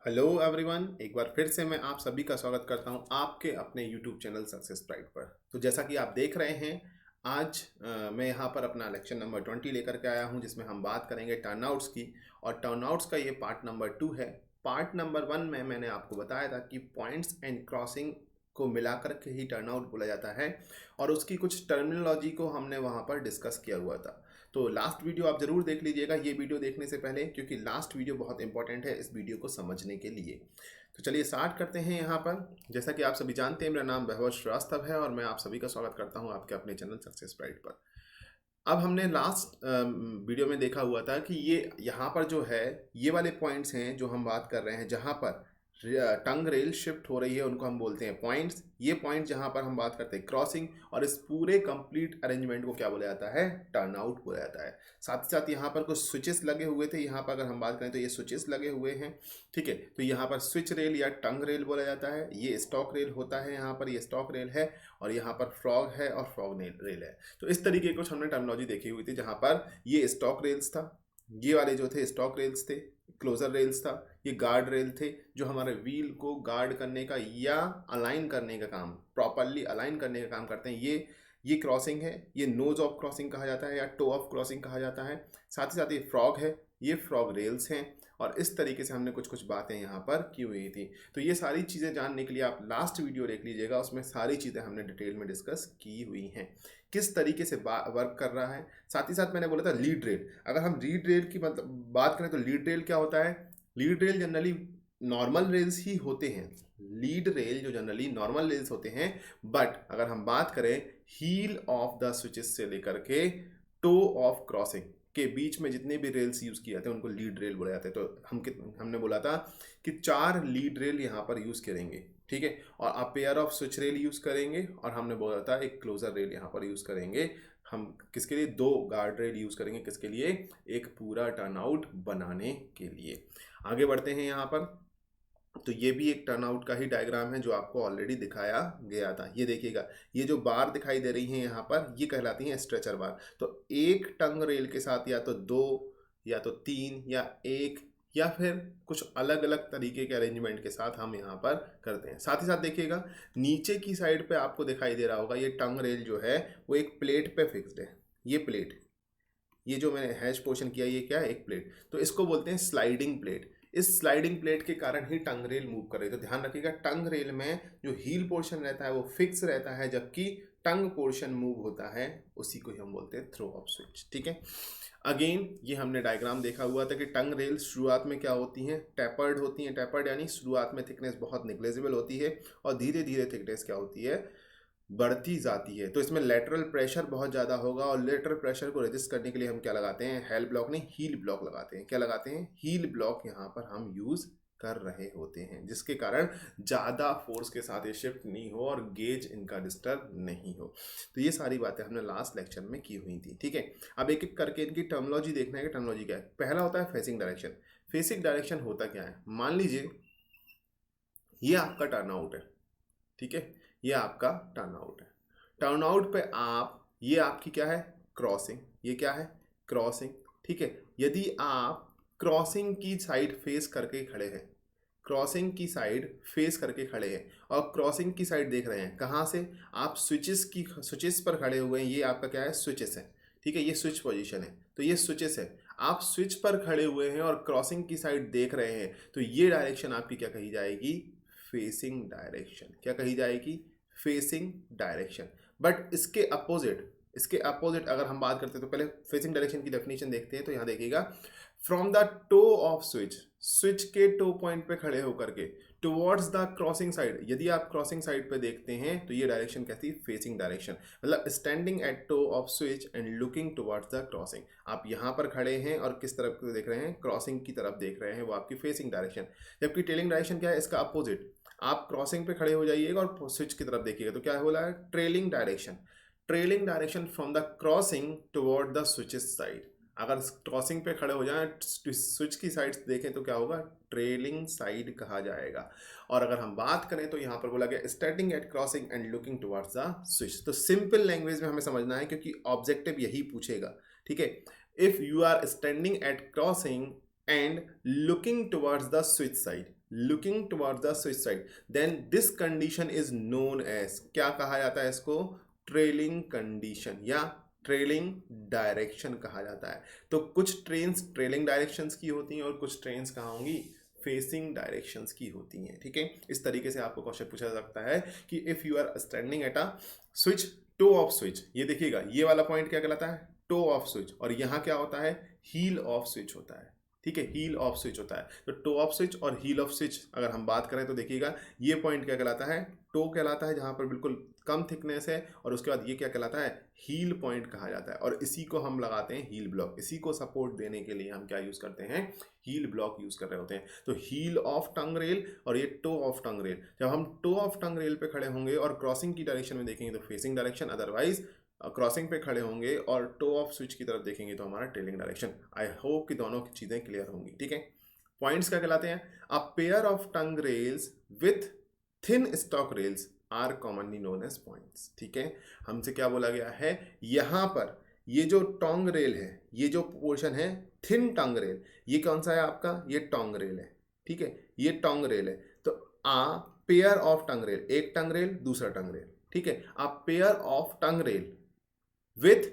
Hello everyone, एक बार फिर से मैं आप सभी का स्वागत करता हूं आपके अपने यूट्यूब चैनल सक्सेस प्राइड पर। तो जैसा कि आप देख रहे हैं, आज मैं यहां पर अपना लेक्चर नंबर 20 लेकर के आया हूं, जिसमें हम बात करेंगे टर्नआउट्स की। और टर्नआउट्स का ये पार्ट नंबर 2 है। पार्ट नंबर 1 में मैंने आपको बताया था कि पॉइंट्स एंड क्रॉसिंग को मिलाकर के ही टर्नआउट बोला जाता है, और उसकी कुछ टर्मिनोलॉजी को हमने वहां पर डिस्कस किया हुआ था। तो लास्ट वीडियो आप ज़रूर देख लीजिएगा ये वीडियो देखने से पहले, क्योंकि लास्ट वीडियो बहुत इंपॉर्टेंट है इस वीडियो को समझने के लिए। तो चलिए स्टार्ट करते हैं यहाँ पर। जैसा कि आप सभी जानते हैं, मेरा नाम वैभव श्रीवास्तव है और मैं आप सभी का स्वागत करता हूँ आपके अपने चैनल सक्सेस प्राइड पर। अब हमने लास्ट वीडियो में देखा हुआ था कि ये यहाँ पर जो है, ये वाले पॉइंट्स हैं जो हम बात कर रहे हैं, जहाँ पर टंग रेल शिफ्ट हो रही है, उनको हम बोलते हैं पॉइंट्स। ये पॉइंट जहाँ पर हम बात करते हैं क्रॉसिंग, और इस पूरे कंप्लीट अरेंजमेंट को क्या बोला जाता है? टर्न आउट बोला जाता है। साथ ही साथ यहाँ पर कुछ स्विचेस लगे हुए थे। यहाँ पर अगर हम बात करें तो ये स्विचेस लगे हुए हैं, ठीक है। तो यहाँ पर स्विच रेल या टंग रेल बोला जाता है। ये स्टॉक रेल होता है, यहाँ पर ये स्टॉक रेल है, और यहाँ पर फ्रॉग है और फ्रॉग रेल है। तो इस तरीके कुछ हमने टर्मिनोलॉजी देखी हुई थी, जहाँ पर ये स्टॉक रेल्स था, ये वाले जो थे स्टॉक रेल्स थे, क्लोजर रेल्स था, ये गार्ड रेल थे जो हमारे व्हील को गार्ड करने का या अलाइन करने का काम, प्रॉपरली अलाइन करने का काम करते हैं। ये क्रॉसिंग है, ये नोज ऑफ क्रॉसिंग कहा जाता है या टो ऑफ क्रॉसिंग कहा जाता है। साथ ही साथ ये फ्रॉग है, ये फ्रॉग रेल्स हैं। और इस तरीके से हमने कुछ कुछ बातें यहाँ पर की हुई थी। तो ये सारी चीज़ें जानने के लिए आप लास्ट वीडियो देख लीजिएगा, उसमें सारी चीज़ें हमने डिटेल में डिस्कस की हुई हैं, किस तरीके से वर्क कर रहा है। साथ ही साथ मैंने बोला था लीड रेल। अगर हम लीड रेल की मतलब बात करें तो लीड रेल क्या होता है? Lead rail generally normal rails ही होते हैं। लीड रेल जो जनरली नॉर्मल रेल्स होते हैं, बट अगर हम बात करें हील ऑफ द स्विचेस से लेकर के टो ऑफ क्रॉसिंग के बीच में जितने भी रेल्स यूज किए जाते हैं उनको लीड रेल बोला जाता है। तो हमने बोला था कि 4 लीड रेल यहाँ पर यूज करेंगे, ठीक है। और आप pair off switch rail use करेंगे, और हमने बोला था एक क्लोजर रेल यहाँ पर यूज करेंगे। हम किसके लिए? 2 गार्ड रेल यूज करेंगे, किसके लिए? एक पूरा टर्नआउट बनाने के लिए। आगे बढ़ते हैं यहाँ पर। तो ये भी एक टर्नआउट का ही डायग्राम है जो आपको ऑलरेडी दिखाया गया था। ये देखिएगा, ये जो बार दिखाई दे रही हैं यहाँ पर, ये कहलाती हैं स्ट्रेचर बार। तो एक टंग रेल के साथ या तो 2 या तो 3 या 1 या फिर कुछ अलग अलग तरीके के अरेंजमेंट के साथ हम यहाँ पर करते हैं। साथ ही साथ देखिएगा, नीचे की साइड पे आपको दिखाई दे रहा होगा, ये टंग रेल जो है वो एक प्लेट पे फिक्स्ड है। ये प्लेट, ये जो मैंने हैश पोर्शन किया, ये क्या है? एक प्लेट। तो इसको बोलते हैं स्लाइडिंग प्लेट। इस स्लाइडिंग प्लेट के कारण ही टंग रेल मूव कर रही है। तो ध्यान रखिएगा, टंग रेल में जो हील पोर्शन रहता है वो फिक्स रहता है, जबकि टंग पोर्शन मूव होता है, उसी को ही हम बोलते हैं थ्रो ऑफ स्विच, ठीक है। अगेन ये हमने डायग्राम देखा हुआ था कि टंग रेल शुरुआत में क्या होती हैं? टैपर्ड होती हैं। टैपर्ड यानी शुरुआत में थिकनेस बहुत निग्लेजिबल होती है, और धीरे धीरे थिकनेस क्या होती है? बढ़ती जाती है। तो इसमें लेटरल प्रेशर बहुत ज़्यादा होगा, और लेटरल प्रेशर को रेजिस्ट करने के लिए हम क्या लगाते हैं? हेल ब्लॉक नहीं, हील ब्लॉक लगाते हैं। क्या लगाते हैं? हील ब्लॉक यहाँ पर हम यूज़ कर रहे होते हैं, जिसके कारण ज़्यादा फोर्स के साथ ये शिफ्ट नहीं हो और गेज इनका डिस्टर्ब नहीं हो। तो ये सारी बातें हमने लास्ट लेक्चर में की हुई थी, ठीक है। अब एक एक करके इनकी टर्मिनोलॉजी देखना है कि टर्मिनोलॉजी क्या है। पहला होता है फेसिंग डायरेक्शन। फेसिंग डायरेक्शन होता क्या है? मान लीजिए ये आपका टर्नआउट है, ठीक है, ये आपका टर्नआउट है। टर्नआउट पे आप, ये आपकी क्या है? क्रॉसिंग। ये क्या है? क्रॉसिंग, ठीक है। यदि आप क्रॉसिंग की साइड फेस करके खड़े हैं, क्रॉसिंग की साइड फेस करके खड़े हैं, और क्रॉसिंग की साइड देख रहे हैं कहाँ से? आप स्विचेस पर खड़े हुए हैं। ये आपका क्या है? स्विचेस है, ठीक है। ये स्विच पोजीशन है, तो ये स्विचेस है। आप स्विच पर खड़े हुए हैं और क्रॉसिंग की साइड देख रहे हैं, तो ये डायरेक्शन आपकी क्या कही जाएगी? Facing direction. क्या कही जाएगी? Facing direction. बट इसके अपोजिट अगर हम बात करते हैं, तो पहले फेसिंग डायरेक्शन की डेफिनेशन देखते हैं। तो यहाँ देखिएगा, from the toe of switch, switch के टो पॉइंट पे खड़े होकर के टुवर्ड्स द क्रॉसिंग साइड। यदि आप क्रॉसिंग साइड पे देखते हैं तो ये डायरेक्शन कहती है फेसिंग डायरेक्शन। मतलब standing at toe of switch and looking towards the crossing. आप यहाँ पर खड़े हैं और किस तरफ देख रहे हैं? क्रॉसिंग की तरफ देख रहे हैं, वो आपकी फेसिंग डायरेक्शन। जबकि टेलिंग डायरेक्शन क्या है? इसका अपोजिट। आप क्रॉसिंग पे खड़े हो जाइएगा और स्विच की तरफ देखिएगा, तो क्या बोला है? Trailing direction. Trailing direction from the crossing toward the switches side. अगर क्रॉसिंग पे खड़े हो जाएं, स्विच की साइड देखें, तो क्या होगा? ट्रेलिंग साइड कहा जाएगा। और अगर हम बात करें तो यहाँ पर बोला गया starting at crossing and looking towards the switch. तो सिंपल लैंग्वेज में हमें समझना है, क्योंकि ऑब्जेक्टिव यही पूछेगा, ठीक है। If you are standing at crossing and looking towards the switch side, looking towards the switch side, then this condition is known as, क्या कहा जाता है इसको? ट्रेलिंग कंडीशन या ट्रेलिंग डायरेक्शन कहा जाता है। तो कुछ ट्रेन्स ट्रेलिंग डायरेक्शंस की होती हैं और कुछ ट्रेन्स कहाँ होंगी? फेसिंग डायरेक्शंस की होती हैं। ठीक है, इस तरीके से आपको क्वेश्चन पूछा जा सकता है कि if you are standing at a switch, toe of switch, ये देखिएगा ये वाला पॉइंट क्या कहलाता है? Toe of switch. और यहाँ क्या होता है? हील ऑफ स्विच होता है। ठीक है, हील ऑफ स्विच होता है। तो टो ऑफ स्विच और हील ऑफ स्विच अगर हम बात करें तो देखिएगा ये पॉइंट क्या कहलाता है? टो कहलाता है, जहाँ पर बिल्कुल कम थिकनेस है, और उसके बाद ये क्या कहलाता है? हील पॉइंट कहा जाता है। और इसी को हम लगाते हैं हील ब्लॉक, इसी को सपोर्ट देने के लिए हम क्या यूज करते हैं? हील ब्लॉक यूज कर रहे होते हैं। तो हील ऑफ टंग रेल और ये टो ऑफ टंग रेल, जब हम टो ऑफ टंग रेल पे खड़े होंगे और क्रॉसिंग की डायरेक्शन में देखेंगे तो फेसिंग डायरेक्शन, अदरवाइज क्रॉसिंग पे खड़े होंगे और टो ऑफ स्विच की तरफ देखेंगे तो हमारा टेलिंग डायरेक्शन। आई होप कि दोनों चीजें क्लियर होंगी। ठीक है, पॉइंट्स क्या कहलाते हैं? A pair of tongue rails with thin stock rails are commonly known as points. ठीक है, हमसे क्या बोला गया है? यहां पर ये जो टोंग रेल है, ये जो पोर्शन है थिन टंग रेल, ये कौन सा है आपका? ये टोंग रेल है। ठीक है, ये टोंग रेल है। तो a pair of tongue rail, एक टंग रेल दूसरा टंग रेल। ठीक है, a pair of tongue rail with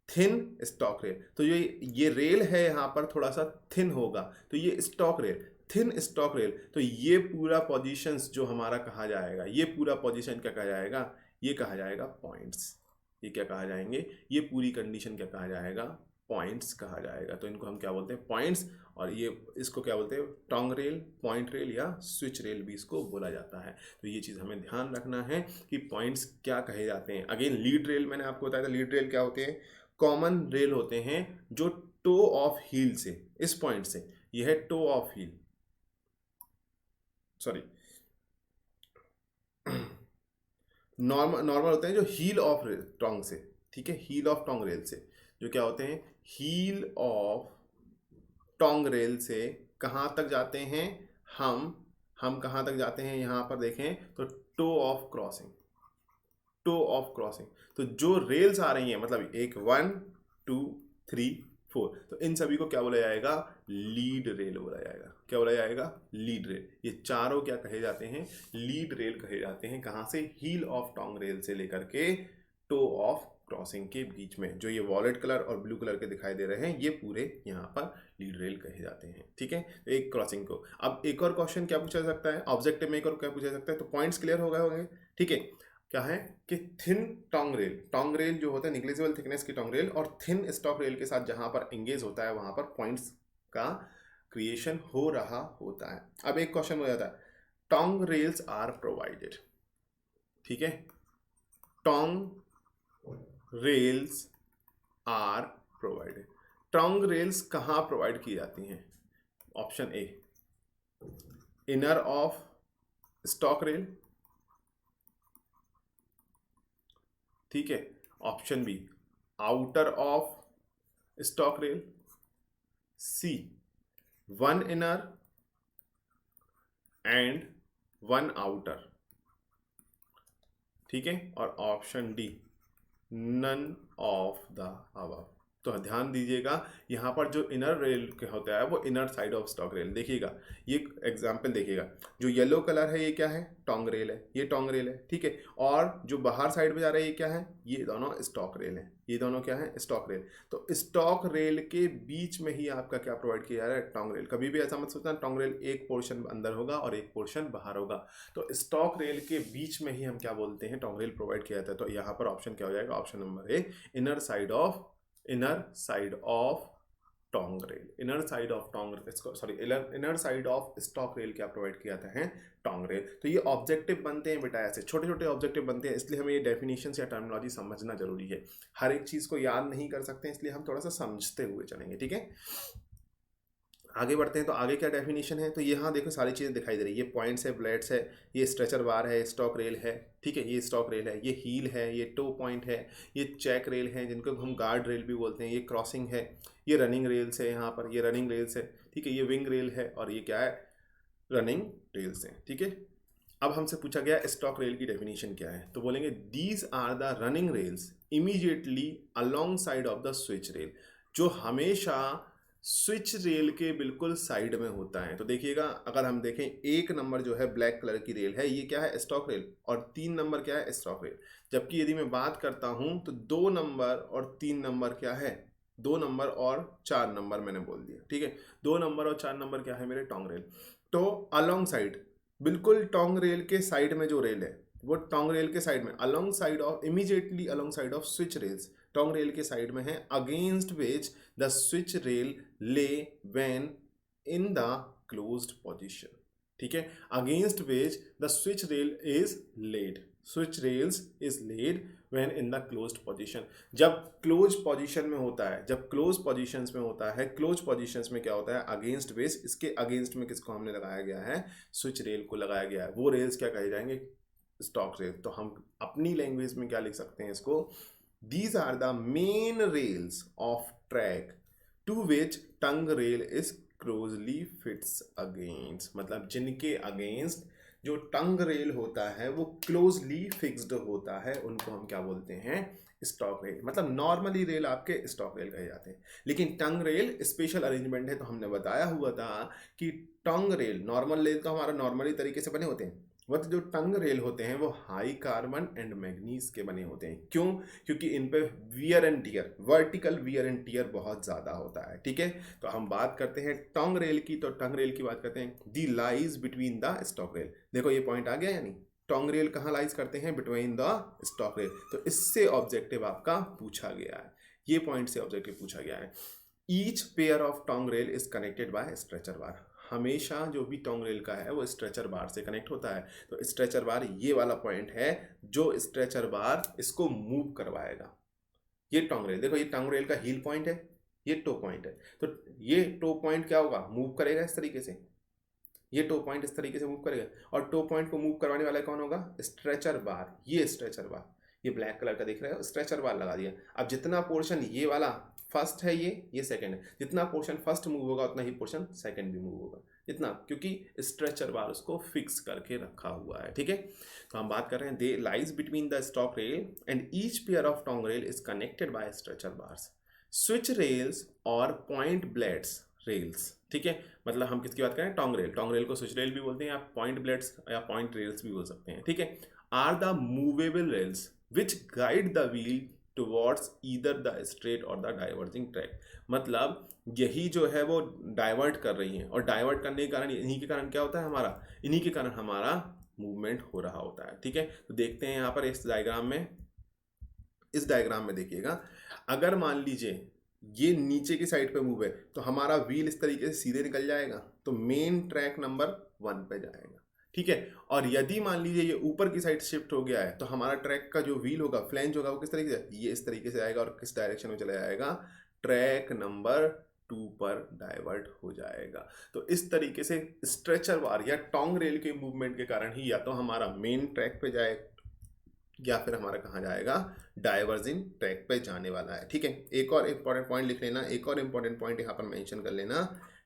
thin stock rail, तो ये रेल है यहाँ पर थोड़ा सा थिन होगा, तो ये stock rail, thin stock rail. तो ये पूरा पोजीशंस जो हमारा कहा जाएगा, ये पूरा पोजीशन क्या कहा जाएगा? ये कहा जाएगा पॉइंट्स। ये क्या कहा जाएंगे? ये पूरी कंडीशन क्या कहा जाएगा? पॉइंट्स कहा जाएगा। तो इनको हम क्या बोलते हैं? पॉइंट्स। और ये इसको क्या बोलते हैं? टोंग रेल, पॉइंट रेल या स्विच रेल भी इसको बोला जाता है। तो ये चीज़ हमें ध्यान रखना है कि पॉइंट्स क्या कहे जाते हैं। अगेन लीड रेल मैंने आपको बताया था, लीड रेल क्या होते हैं? कॉमन रेल होते हैं जो टो ऑफ हील से, इस पॉइंट से, यह है toe of heel, sorry normal होते हैं जो हील ऑफ टोंग से। ठीक है, हील ऑफ टोंग रेल से, जो क्या होते हैं? हील ऑफ टोंग रेल से कहाँ तक जाते हैं? हम कहाँ तक जाते हैं? यहाँ पर देखें तो toe of crossing, toe of crossing. तो जो रेल्स आ रही हैं, मतलब एक 1 2 3 4, तो इन सभी को क्या बोला जाएगा? लीड रेल बोला जाएगा। क्या बोला जाएगा? Lead rail. ये चारों क्या कहे जाते हैं? लीड रेल कहे जाते हैं। कहाँ से? हील ऑफ टोंग रेल से लेकर के टो ऑफ क्रॉसिंग के बीच में। जो ये वॉलेट कलर और ब्लू कलर के दिखाई दे रहे हैं, ये पूरे यहाँ पर लीड रेल कहे जाते हैं। ठीक है, तो एक क्रॉसिंग को। अब एक और क्वेश्चन क्या पूछा जा सकता है ऑब्जेक्टिव में? एक और क्या पूछा जा सकता है? तो पॉइंट्स क्लियर हो गए होंगे। ठीक है, क्या है कि थिन टोंग रेल जो होता है निग्लिजिबल थिकनेस की टोंग रेल, और थिन स्टॉक रेल के साथ जहां पर एंगेज होता है वहां पर पॉइंट्स का क्रिएशन हो रहा होता है। अब एक क्वेश्चन हो जाता है, टोंग रेल्स आर प्रोवाइडेड। ठीक है, tongue rails are provided. Tongue rails कहाँ प्रोवाइड की जाती हैं? Option A, inner of stock rail. ठीक है, option B, outer of stock rail. C, one inner and one outer. ठीक है, और option D, none of the above. तो ध्यान दीजिएगा, यहाँ पर जो इनर रेल होता है वो inner side of stock rail. देखिएगा ये एग्जाम्पल देखिएगा, जो येलो कलर है ये क्या है? टोंग रेल है, ये टोंग रेल है। ठीक है, और जो बाहर साइड में जा रहा है ये क्या है? ये दोनों स्टॉक रेल है, ये दोनों क्या है? Stock rail. तो स्टॉक रेल के बीच में ही आपका क्या प्रोवाइड किया जा रहा है? Tongue rail. कभी भी ऐसा मत सोचना टोंग रेल एक पोर्शन अंदर होगा और एक पोर्शन बाहर होगा। तो स्टॉक रेल के बीच में ही हम क्या बोलते हैं? टोंग रेल प्रोवाइड किया जाता है। तो यहाँ पर ऑप्शन क्या हो जाएगा? Option number A, inner side of tongue rail. Inner side of tongue, sorry, inner side of stock rail क्या प्रोवाइड किया जाता है? Tongue rail. तो ये ऑब्जेक्टिव बनते हैं बेटा, ऐसे छोटे छोटे ऑब्जेक्टिव बनते हैं, इसलिए हमें ये डेफिनेशन या टर्मिनोलॉजी समझना जरूरी है। हर एक चीज को याद नहीं कर सकते, इसलिए हम थोड़ा सा समझते हुए चलेंगे। ठीक है, आगे बढ़ते हैं। तो आगे क्या डेफिनेशन है? तो यहाँ देखो सारी चीज़ें दिखाई दे रही है, ये पॉइंट्स है, ब्लेड्स है, ये स्ट्रेचर बार है, स्टॉक रेल है। ठीक है, ये स्टॉक रेल है, ये हील है, ये टो पॉइंट है, ये चेक रेल है जिनको हम गार्ड रेल भी बोलते हैं, ये क्रॉसिंग है, ये रनिंग रेल्स है, यहाँ पर ये रनिंग रेल्स है। ठीक है, ये विंग रेल है, और ये क्या है? रनिंग रेल्स है। ठीक है, अब हमसे पूछा गया स्टॉक रेल की डेफिनेशन क्या है, तो बोलेंगे these are the running rails immediately along side of the switch rail, जो हमेशा स्विच रेल के बिल्कुल साइड में होता है। तो देखिएगा, अगर हम देखें 1 नंबर जो है ब्लैक कलर की रेल है, ये क्या है, स्टॉक रेल, और 3 नंबर क्या है, स्टॉक रेल। जबकि यदि मैं बात करता हूं तो 2 नंबर और 3 नंबर क्या है, 2 नंबर और 4 नंबर मैंने बोल दिया, ठीक है। 2 नंबर और 4 नंबर क्या है मेरे, टोंग रेल। तो अलोंग साइड, बिल्कुल टोंग रेल के साइड में जो रेल है, वो टोंग रेल के साइड में, along side of, immediately along side of switch rails, tongue rail के साइड में है, against which the switch rail lie when in the closed position, ठीक है। Against which the switch rail is laid, switch rails is laid when in the closed position. जब close position में होता है, जब क्लोज पोजीशंस में होता है, क्लोज पोजीशंस में क्या होता है, अगेंस्ट विच, इसके अगेंस्ट में किसको हमने लगाया गया है, स्विच रेल को लगाया गया है। वो रेल्स क्या कहे जाएंगे, स्टॉक रेल। तो हम अपनी लैंग्वेज में क्या लिख सकते हैं इसको, these are the main rails of track to which tongue rail is closely fits against, मतलब जिनके अगेंस्ट जो टंग रेल होता है वो क्लोजली फिक्स्ड होता है, उनको हम क्या बोलते हैं, स्टॉक रेल। मतलब नॉर्मली रेल आपके स्टॉक रेल कहे जाते हैं, लेकिन टंग रेल स्पेशल अरेंजमेंट है। तो हमने बताया हुआ था कि टंग रेल, नॉर्मल रेल तो हमारा नॉर्मली तरीके से बने होते हैं, वह जो टंग रेल होते हैं वो हाई कार्बन एंड मैग्नीज के बने होते हैं। क्यों, क्योंकि इन पे wear and tear, vertical wear and tear बहुत ज़्यादा होता है, ठीक है। तो हम बात करते हैं टंग रेल की, तो टंग रेल की बात करते हैं, they lies between the stock rail. देखो ये पॉइंट आ गया, यानी टंग रेल कहाँ लाइज करते हैं, बिटवीन द स्टॉक रेल। तो इससे ऑब्जेक्टिव आपका पूछा गया है, ये पॉइंट से ऑब्जेक्टिव पूछा गया है। Each pair of tongue rail is connected by stretcher bar, हमेशा जो भी टोंग रेल का है वो स्ट्रेचर बार से कनेक्ट होता है। तो स्ट्रेचर बार ये वाला पॉइंट है जो स्ट्रेचर बार इसको मूव करवाएगा। ये टोंग रेल, देखो ये टोंग रेल का हील पॉइंट है, ये टो पॉइंट है। तो ये टो पॉइंट क्या होगा, मूव करेगा इस तरीके से, ये टो पॉइंट इस तरीके से मूव करेगा, और टो पॉइंट को मूव करवाने वाला कौन होगा, स्ट्रेचर बार। ये स्ट्रेचर बार, ये ब्लैक कलर का दिख रहा है, स्ट्रेचर बार लगा दिया। अब जितना पोर्शन ये वाला फर्स्ट है, ये सेकंड है, जितना पोर्शन फर्स्ट मूव होगा उतना ही पोर्शन सेकंड भी मूव होगा, इतना, क्योंकि स्ट्रेचर बार उसको फिक्स करके रखा हुआ है, ठीक है। तो हम बात कर रहे हैं, they lies between the stock rail and each pair of tongue rail is connected by stretcher bars, switch rails और पॉइंट ब्लेड्स रेल्स, ठीक है। मतलब हम किसकी बात करें, टोंग रेल, टोंग रेल को स्विच रेल भी बोलते हैं, आप पॉइंट ब्लेड्स या पॉइंट रेल्स भी बोल सकते हैं, ठीक है। Are the movable rails which guide the wheel towards either the straight or the diverging track. मतलब यही जो है वो डाइवर्ट कर रही हैं, और डाइवर्ट करने के कारण, इन्हीं के कारण क्या होता है हमारा, इन्हीं के कारण हमारा मूवमेंट हो रहा होता है, ठीक है। तो देखते हैं यहाँ पर इस डायग्राम में, इस डायग्राम में देखिएगा, अगर मान लीजिए ये नीचे की साइड पे मूव है तो हमारा व्हील इस तरीके से सीधे निकल जाएगा, तो मेन ट्रैक नंबर 1 पे जाएगा, ठीक है। और यदि मान लीजिए ये ऊपर की साइड शिफ्ट हो गया है तो हमारा ट्रैक का जो व्हील होगा, फ्लैंज होगा, वो किस तरीके से, ये इस तरीके से आएगा और किस डायरेक्शन में चला जाएगा, ट्रैक नंबर 2 पर डाइवर्ट हो जाएगा। तो इस तरीके से स्ट्रेचर बार या टोंग रेल के मूवमेंट के कारण ही या तो हमारा मेन ट्रैक पे जाए या फिर हमारा कहाँ जाएगा, डाइवर्जिंग ट्रैक पे जाने वाला है, ठीक है। एक और इंपॉर्टेंट पॉइंट लिख लेना, एक और इंपॉर्टेंट पॉइंट यहाँ पर मेंशन कर लेना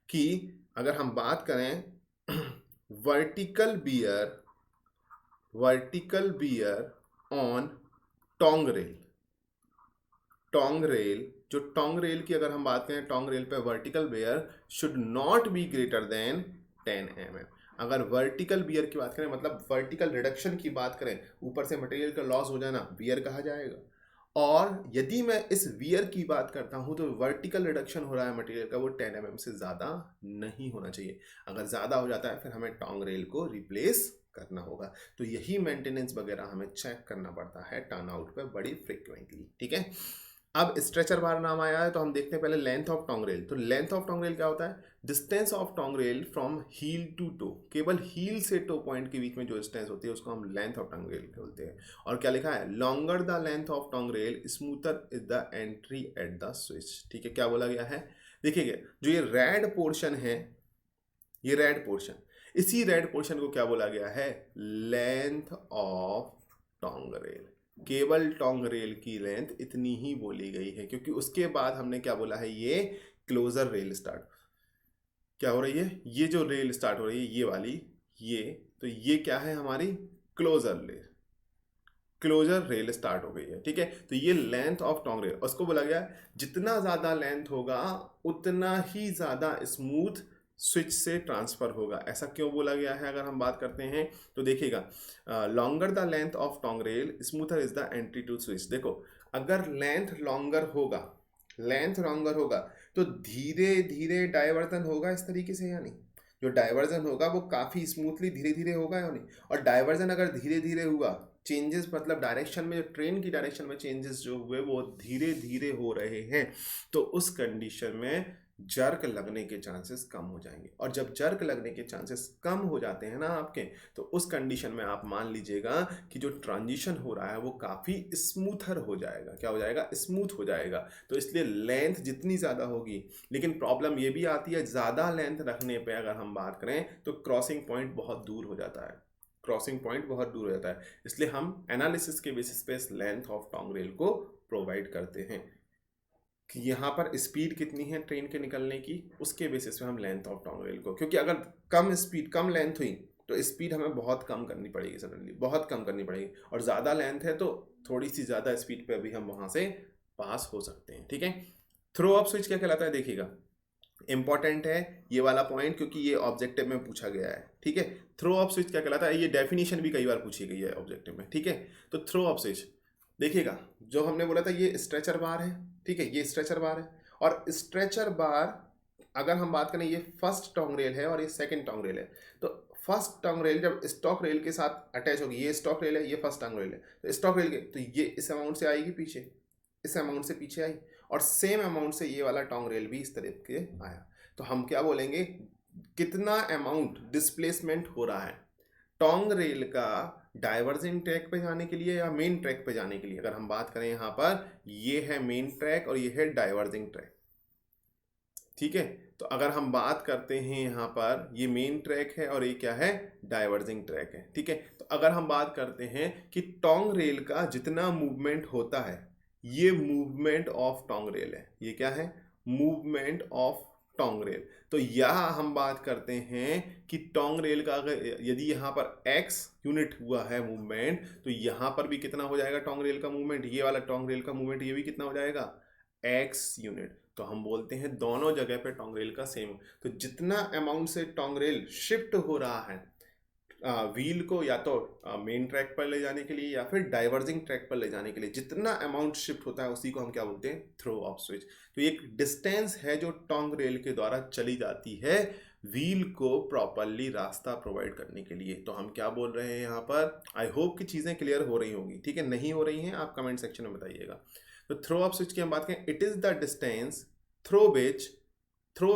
कि अगर हम बात करें vertical wear on tongue rail, tongue rail, जो टोंग रेल की अगर हम बात करें, टोंग रेल पे vertical wear should not be greater than 10 mm। अगर वर्टिकल बियर की बात करें, मतलब वर्टिकल रिडक्शन की बात करें, ऊपर से मटेरियल का लॉस हो जाना, बियर कहा जाएगा। और यदि मैं इस वियर की बात करता हूं तो वर्टिकल रिडक्शन हो रहा है मटेरियल का, वो 10 mm से ज़्यादा नहीं होना चाहिए। अगर ज़्यादा हो जाता है फिर हमें टोंग रेल को रिप्लेस करना होगा। तो यही मेंटेनेंस वगैरह हमें चेक करना पड़ता है टर्न आउट पे बड़ी फ्रिक्वेंटली, ठीक है। अब स्ट्रेचर बार नाम आया है तो हम देखते हैं पहले लेंथ ऑफ टोंग रेल। तो लेंथ ऑफ टोंग रेल क्या होता है, distance of tongue rail from heel to toe, केवल हील से टो पॉइंट के बीच में जो डिस्टेंस होती है उसको हम लेंथ ऑफ टोंग रेल बोलते हैं। और क्या लिखा है, longer the length of tongue rail smoother is the entry at the switch, ठीक है। क्या बोला गया है, देखिए जो ये रेड पोर्शन है, ये रेड पोर्शन, इसी रेड पोर्शन को क्या बोला गया है, लेंथ ऑफ टोंग रेल। केवल टोंग रेल की लेंथ इतनी ही बोली गई है, क्योंकि उसके बाद हमने क्या बोला है, ये क्लोजर रेल स्टार्ट क्या हो रही है, ये जो रेल स्टार्ट हो रही है ये वाली, ये तो ये क्या है हमारी closure rail, closure rail start हो गई है, ठीक है। तो ये लेंथ ऑफ टोंग रेल, उसको बोला गया जितना ज़्यादा लेंथ होगा उतना ही ज़्यादा स्मूथ स्विच से ट्रांसफ़र होगा। ऐसा क्यों बोला गया है अगर हम बात करते हैं तो देखिएगा, longer the length of tongue rail smoother is the entry to switch. देखो अगर लेंथ लॉन्गर होगा तो धीरे धीरे डाइवर्जन होगा इस तरीके से, या नहीं? जो डाइवर्जन होगा वो काफ़ी स्मूथली धीरे धीरे होगा या नहीं? और डाइवर्जन अगर धीरे धीरे हुआ, चेंजेस मतलब डायरेक्शन में, ट्रेन की डायरेक्शन में चेंजेस जो हुए वो धीरे धीरे हो रहे हैं, तो उस कंडीशन में जर्क लगने के चांसेस कम हो जाएंगे। और जब जर्क लगने के चांसेस कम हो जाते हैं ना आपके, तो उस कंडीशन में आप मान लीजिएगा कि जो ट्रांजिशन हो रहा है वो काफ़ी स्मूथर हो जाएगा। क्या हो जाएगा? स्मूथ हो जाएगा। तो इसलिए लेंथ जितनी ज़्यादा होगी, लेकिन प्रॉब्लम ये भी आती है ज़्यादा लेंथ रखने पे अगर हम बात करें तो क्रॉसिंग पॉइंट बहुत दूर हो जाता है, क्रॉसिंग पॉइंट बहुत दूर हो जाता है। इसलिए हम एनालिसिस के बेसिस पे इस लेंथ ऑफ टोंग रेल को प्रोवाइड करते हैं कि यहाँ पर स्पीड कितनी है ट्रेन के निकलने की, उसके बेसिस पे हम लेंथ ऑफ टोंग रेल को, क्योंकि अगर कम स्पीड कम लेंथ हुई तो स्पीड हमें बहुत कम करनी पड़ेगी, सडनली बहुत कम करनी पड़ेगी, और ज़्यादा लेंथ है तो थोड़ी सी ज़्यादा स्पीड पे भी हम वहाँ से पास हो सकते हैं, ठीक है। थ्रो ऑफ स्विच क्या कहलाता है? देखिएगा इंपॉर्टेंट है ये वाला पॉइंट, क्योंकि ये ऑब्जेक्टिव में पूछा गया है, ठीक है। थ्रो ऑफ स्विच क्या कहलाता है? ये डेफिनेशन भी कई बार पूछी गई है ऑब्जेक्टिव में, ठीक है। तो थ्रो ऑफ स्विच देखिएगा, जो हमने बोला था ये स्ट्रेचर बार है, ठीक है, ये स्ट्रेचर बार है। और स्ट्रेचर बार अगर हम बात करें, ये फर्स्ट टोंग रेल है और ये सेकंड टोंग रेल है। तो फर्स्ट टोंग रेल जब स्टॉक रेल के साथ अटैच होगी, ये स्टॉक रेल है, ये फर्स्ट टोंग रेल है, तो स्टॉक रेल के तो ये इस अमाउंट से आएगी पीछे, इस अमाउंट से पीछे आई, और सेम अमाउंट से ये वाला टोंग रेल भी इस तरह के आया। तो हम क्या बोलेंगे, कितना अमाउंट डिस्प्लेसमेंट हो रहा है टोंग रेल का डाइवर्जिंग ट्रैक पे जाने के लिए या मेन ट्रैक पे जाने के लिए। अगर हम बात करें यहाँ पर, ये है मेन ट्रैक और ये है डाइवर्जिंग ट्रैक, ठीक है। तो अगर हम बात करते हैं यहाँ पर, ये मेन ट्रैक है और ये क्या है? डाइवर्जिंग ट्रैक है, ठीक है। तो अगर हम बात करते हैं कि टोंग रेल का जितना मूवमेंट होता है, ये मूवमेंट ऑफ टोंग रेल है, ये क्या है? Movement of tongue rail. तो यहाँ हम बात करते हैं कि टोंग रेल का अगर यदि यहाँ पर x यूनिट हुआ है मूवमेंट, तो यहाँ पर भी कितना हो जाएगा टोंग रेल का मूवमेंट? ये वाला टोंग रेल का मूवमेंट ये भी कितना हो जाएगा? x unit. तो हम बोलते हैं दोनों जगह पे टोंग रेल का सेम। तो जितना अमाउंट से टोंग रेल शिफ्ट हो रहा है व्हील को या तो मेन ट्रैक पर ले जाने के लिए या फिर डाइवर्जिंग ट्रैक पर ले जाने के लिए, जितना अमाउंट शिफ्ट होता है उसी को हम क्या बोलते हैं? Throw of switch. तो एक डिस्टेंस है जो टोंग रेल के द्वारा चली जाती है व्हील को प्रॉपरली रास्ता प्रोवाइड करने के लिए। तो हम क्या बोल रहे हैं यहाँ पर? आई होप कि चीज़ें क्लियर हो रही होंगी, ठीक है। नहीं हो रही हैं आप कमेंट सेक्शन में बताइएगा। तो थ्रो ऑफ स्विच की हम बात करें, it is the distance through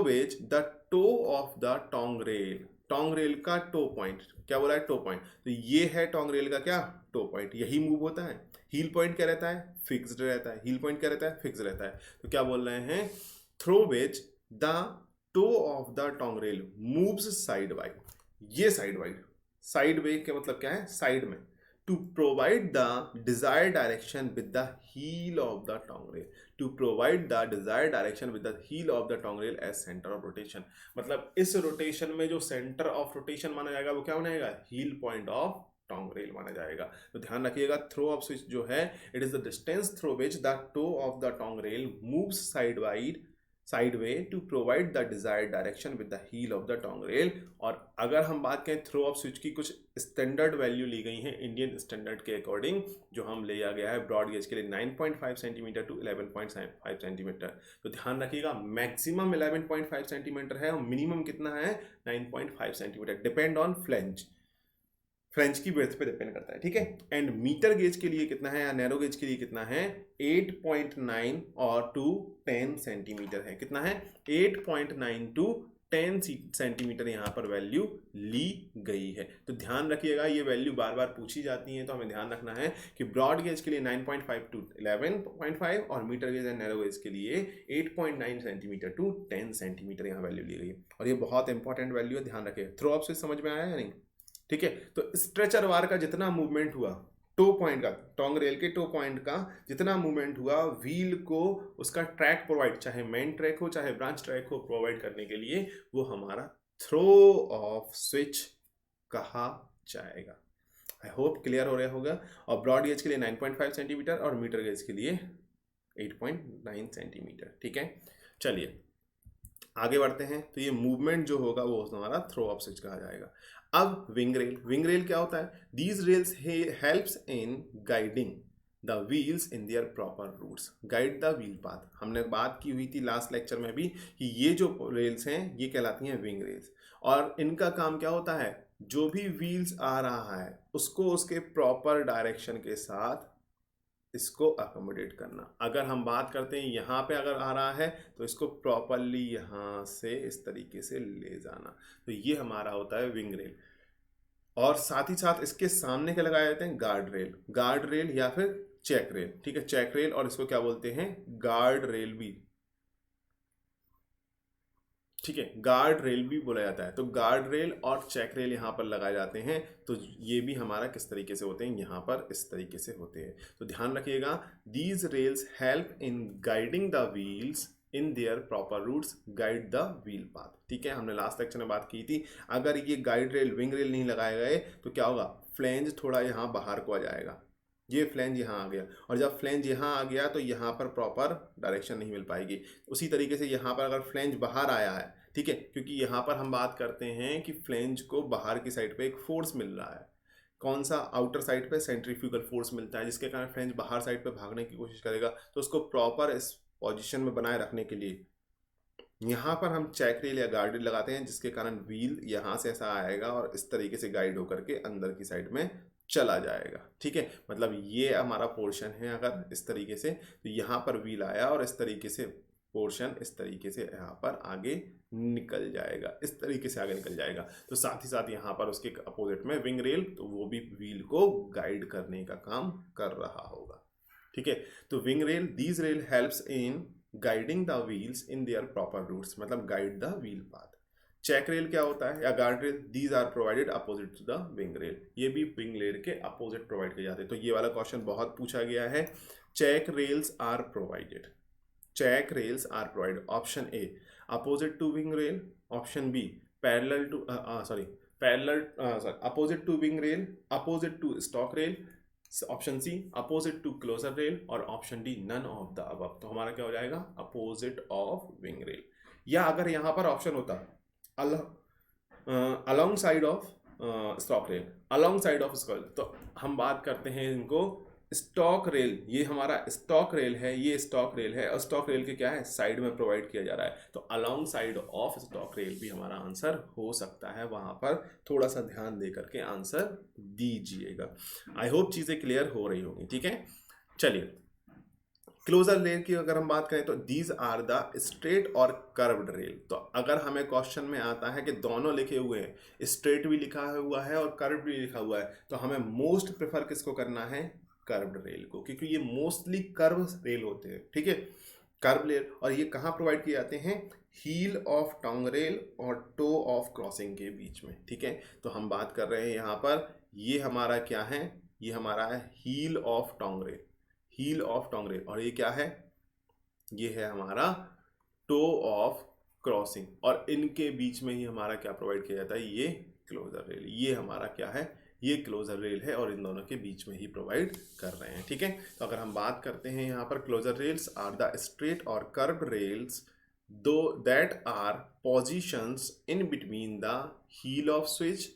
which the toe of the tongue rail, tongue rail का टो पॉइंट, क्या बोला है? Toe point. तो ये है टोंग रेल का क्या? To point. यही मूव होता है। हील पॉइंट क्या रहता है? फिक्स्ड रहता है। हील पॉइंट क्या रहता है? फिक्स्ड रहता है। तो क्या बोल रहे हैं? Through which the toe of the tongue rail moves side wide, ये साइड वाइड, साइड वे के मतलब क्या है? साइड में, to provide the desired direction with the heel of the tongue rail, to provide the desired direction with the heel of the tongue rail as centre of rotation. मतलब इस rotation में जो centre of rotation माना जाएगा वो क्या माना जाएगा? Heal point of tongue rail माना जाएगा। तो ध्यान रखिएगा, थ्रो ऑफ स्विच जो है, it is the distance through which the toe of the tongue rail moves sideway to provide the desired direction with the heel of the tongue rail. और अगर हम बात करें थ्रो ऑफ स्विच की, कुछ standard value ली गई हैं इंडियन स्टैंडर्ड के अकॉर्डिंग, जो हम लिया गया है ब्रॉड गेज के लिए 9.5 सेंटीमीटर टू 11.5 सेंटीमीटर। तो ध्यान रखिएगा, मैक्सिमम 11.5 सेंटीमीटर है और मिनिमम कितना है? 9.5 सेंटीमीटर, डिपेंड ऑन फ्लेंज की ब्रेथ पे डिपेंड करता है, ठीक है। एंड मीटर गेज के लिए कितना है या नैरो गेज के लिए कितना है? 8.9 और टू 10 सेंटीमीटर है। कितना है? 8.9 टू 10 सेंटीमीटर यहाँ पर वैल्यू ली गई है। तो ध्यान रखिएगा, ये वैल्यू बार बार पूछी जाती है, तो हमें ध्यान रखना है कि ब्रॉड गेज के लिए 9.5 टू 11.5 और metre gauge and narrow gauge के लिए 8.9 सेंटीमीटर टू 10 सेंटीमीटर यहाँ वैल्यू ली गई है। और ये बहुत इंपॉर्टेंट वैल्यू है, ध्यान रखिएगा। थ्रो ऑफ स्विच समझ में आया या नहीं? ठीक है। तो स्ट्रेचर बार का जितना मूवमेंट हुआ, टो पॉइंट का, टोंग रेल के टो पॉइंट का जितना मूवमेंट हुआ, व्हील को उसका ट्रैक प्रोवाइड, चाहे मेन ट्रैक हो चाहे ब्रांच ट्रैक हो, प्रोवाइड करने के लिए वो हमारा थ्रो ऑफ स्विच कहा जाएगा। आई होप क्लियर हो रहा होगा। और ब्रॉड गेज के लिए 9.5 सेंटीमीटर और मीटर गेज के लिए 8.9 सेंटीमीटर। ठीक है, चलिए आगे बढ़ते हैं। तो ये मूवमेंट जो होगा वो हमारा थ्रो ऑफ स्विच कहा जाएगा। अब विंग रेल, विंग रेल क्या होता है? These rails helps in guiding the wheels in their proper routes, guide the wheel path. हमने बात की हुई थी लास्ट लेक्चर में भी कि ये जो रेल्स हैं ये कहलाती हैं विंग रेल्स, और इनका काम क्या होता है? जो भी व्हील्स आ रहा है उसको उसके प्रॉपर डायरेक्शन के साथ इसको अकोमोडेट करना। अगर हम बात करते हैं यहाँ पे अगर आ रहा है तो इसको प्रॉपरली यहाँ से इस तरीके से ले जाना, तो ये हमारा होता है विंग रेल। और साथ ही साथ इसके सामने क्या लगाए जाते हैं? गार्ड रेल, गार्ड रेल या फिर चेक रेल। ठीक है, चेक रेल, और इसको क्या बोलते हैं? गार्ड रेल भी। ठीक है, गार्ड रेल भी बोला जाता है। तो गार्ड रेल और चेक रेल यहाँ पर लगाए जाते हैं। तो ये भी हमारा किस तरीके से होते हैं? यहाँ पर इस तरीके से होते हैं। तो ध्यान रखिएगा, these rails help in guiding the wheels in their proper routes, guide the wheel path. ठीक है, हमने लास्ट लेक्चर में बात की थी, अगर ये गाइड रेल विंग रेल नहीं लगाए गए तो क्या होगा? फ्लेंज थोड़ा यहाँ बाहर को आ जाएगा, ये फ्लेंज यहाँ आ गया, और जब फ्लेंज यहाँ आ गया तो यहाँ पर प्रॉपर डायरेक्शन नहीं मिल पाएगी। उसी तरीके से यहाँ पर अगर फ्लेंज बाहर आया है, ठीक है, क्योंकि यहाँ पर हम बात करते हैं कि फ्लेंज को बाहर की साइड पे एक फोर्स मिल रहा है। कौन सा? आउटर साइड पे सेंट्रीफ्यूगल फोर्स मिलता है, जिसके कारण फ्लेंज बाहर साइड पे भागने की कोशिश करेगा। तो उसको प्रॉपर इस पोजिशन में बनाए रखने के लिए यहाँ पर हम चेक रेल या गार्ड रेल लगाते हैं, जिसके कारण व्हील यहाँ से ऐसा आएगा और इस तरीके से गाइड होकर के अंदर की साइड में चला जाएगा। ठीक है, मतलब ये हमारा पोर्शन है। अगर इस तरीके से, तो यहाँ पर व्हील आया और इस तरीके से पोर्शन इस तरीके से यहाँ पर आगे निकल जाएगा, इस तरीके से आगे निकल जाएगा। तो साथ ही साथ यहाँ पर उसके अपोजिट में विंग रेल, तो वो भी व्हील को गाइड करने का काम कर रहा होगा। ठीक है, तो wing rail, these rail helps in guiding the wheels in their proper routes, मतलब guide the wheel path. Check rail क्या होता है, या guard rail? These are provided opposite to the wing rail, ये भी विंग रेल के opposite provide किए जाते हैं। तो ये वाला क्वेश्चन बहुत पूछा गया है। Check rails are provided, check rails are provided, option A opposite to wing rail, option B parallel to opposite to wing rail, opposite to stock rail, option C opposite to closure rail, और option D none of the above. तो हमारा क्या हो जाएगा? Opposite of wing rail. या अगर यहाँ पर ऑप्शन होता along side of stock rail, along side of stock, तो हम बात करते हैं इनको स्टॉक रेल। ये हमारा स्टॉक रेल है, ये स्टॉक रेल है, और स्टॉक रेल के क्या है? साइड में प्रोवाइड किया जा रहा है। तो along side of stock rail भी हमारा आंसर हो सकता है। वहां पर थोड़ा सा ध्यान दे करके आंसर दीजिएगा। आई होप चीजें क्लियर हो रही होंगी। ठीक है, चलिए क्लोजर रेल की अगर हम बात करें तो दीज आर द स्ट्रेट और कर्व्ड रेल। तो अगर हमें क्वेश्चन में आता है कि दोनों लिखे हुए हैं, स्ट्रेट भी लिखा हुआ है और कर्व्ड भी लिखा हुआ है, तो हमें मोस्ट प्रेफर किसको करना है? कर्व्ड रेल को, क्योंकि ये मोस्टली कर्व रेल होते हैं। ठीक है, कर्व रेल, और ये कहाँ प्रोवाइड किए जाते हैं? हील ऑफ टोंग रेल और टो ऑफ क्रॉसिंग के बीच में। ठीक है, तो हम बात कर रहे हैं यहाँ पर, ये हमारा क्या है? ये हमारा है heel of tongue rail, heel of tongue rail, और ये क्या है? ये है हमारा टो ऑफ क्रॉसिंग, और इनके बीच में ही हमारा क्या प्रोवाइड किया जाता है? ये क्लोजर रेल। ये हमारा क्या है? ये क्लोजर रेल है, और इन दोनों के बीच में ही प्रोवाइड कर रहे हैं। ठीक है, तो अगर हम बात करते हैं यहाँ पर, closure rails are the straight और curve rails do that are positions in between the heel of switch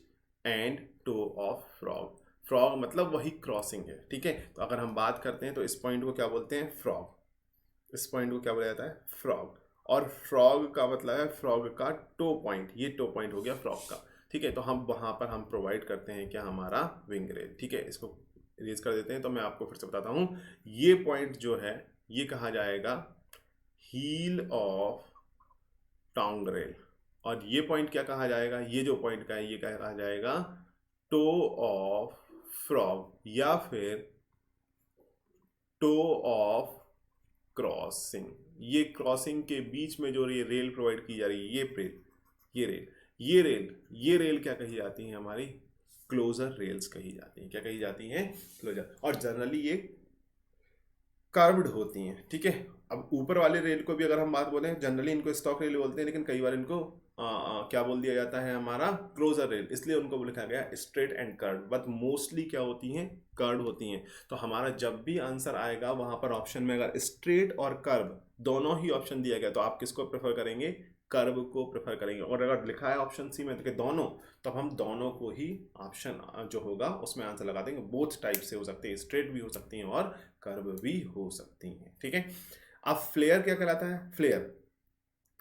and toe of frog. Frog मतलब वही क्रॉसिंग है। ठीक है, तो अगर हम बात करते हैं तो इस पॉइंट को क्या बोलते हैं? फ्रॉग। इस पॉइंट को क्या बोला जाता है? फ्रॉग। और फ्रॉग का मतलब है फ्रॉग का टो पॉइंट, ये टो पॉइंट हो गया फ्रॉग का। ठीक है, तो हम वहाँ पर हम प्रोवाइड करते हैं क्या? हमारा विंग रेल। ठीक है, इसको इरेज कर देते हैं। तो मैं आपको फिर से बताता हूँ, ये पॉइंट जो है ये कहा जाएगा हील ऑफ टोंग रेल, और ये पॉइंट क्या कहा जाएगा? ये जो पॉइंट का है ये क्या कहा जाएगा? टो ऑफ फ्रॉग, या फिर टो ऑफ क्रॉसिंग। ये क्रॉसिंग के बीच में जो ये रेल प्रोवाइड की जा रही है, ये रेल, ये रेल, ये रेल, ये रेल क्या कही जाती है? हमारी क्लोजर रेल्स कही जाती हैं। क्या कही जाती हैं? क्लोजर। और जनरली ये कर्व्ड होती हैं। ठीक है, अब ऊपर वाले रेल को भी अगर हम बात बोलें, जनरली इनको स्टॉक रेल बोलते हैं, लेकिन कई बार इनको क्या बोल दिया जाता है, हमारा क्लोजर रेल, इसलिए उनको लिखा गया straight and curve, but mostly क्या होती हैं, कर्व होती हैं। तो हमारा जब भी आंसर आएगा वहां पर ऑप्शन में अगर स्ट्रेट और कर्व दोनों ही ऑप्शन दिया गया तो आप किसको प्रेफर करेंगे, कर्व को प्रेफर करेंगे। और अगर लिखा है ऑप्शन सी में तो दोनों, तो हम दोनों को ही ऑप्शन जो होगा उसमें आंसर लगा देंगे। बोथ टाइप से हो सकते हैं, स्ट्रेट भी हो सकती हैं और कर्व भी हो सकती हैं, ठीक है। अब फ्लेयर क्या कहलाता है, फ्लेयर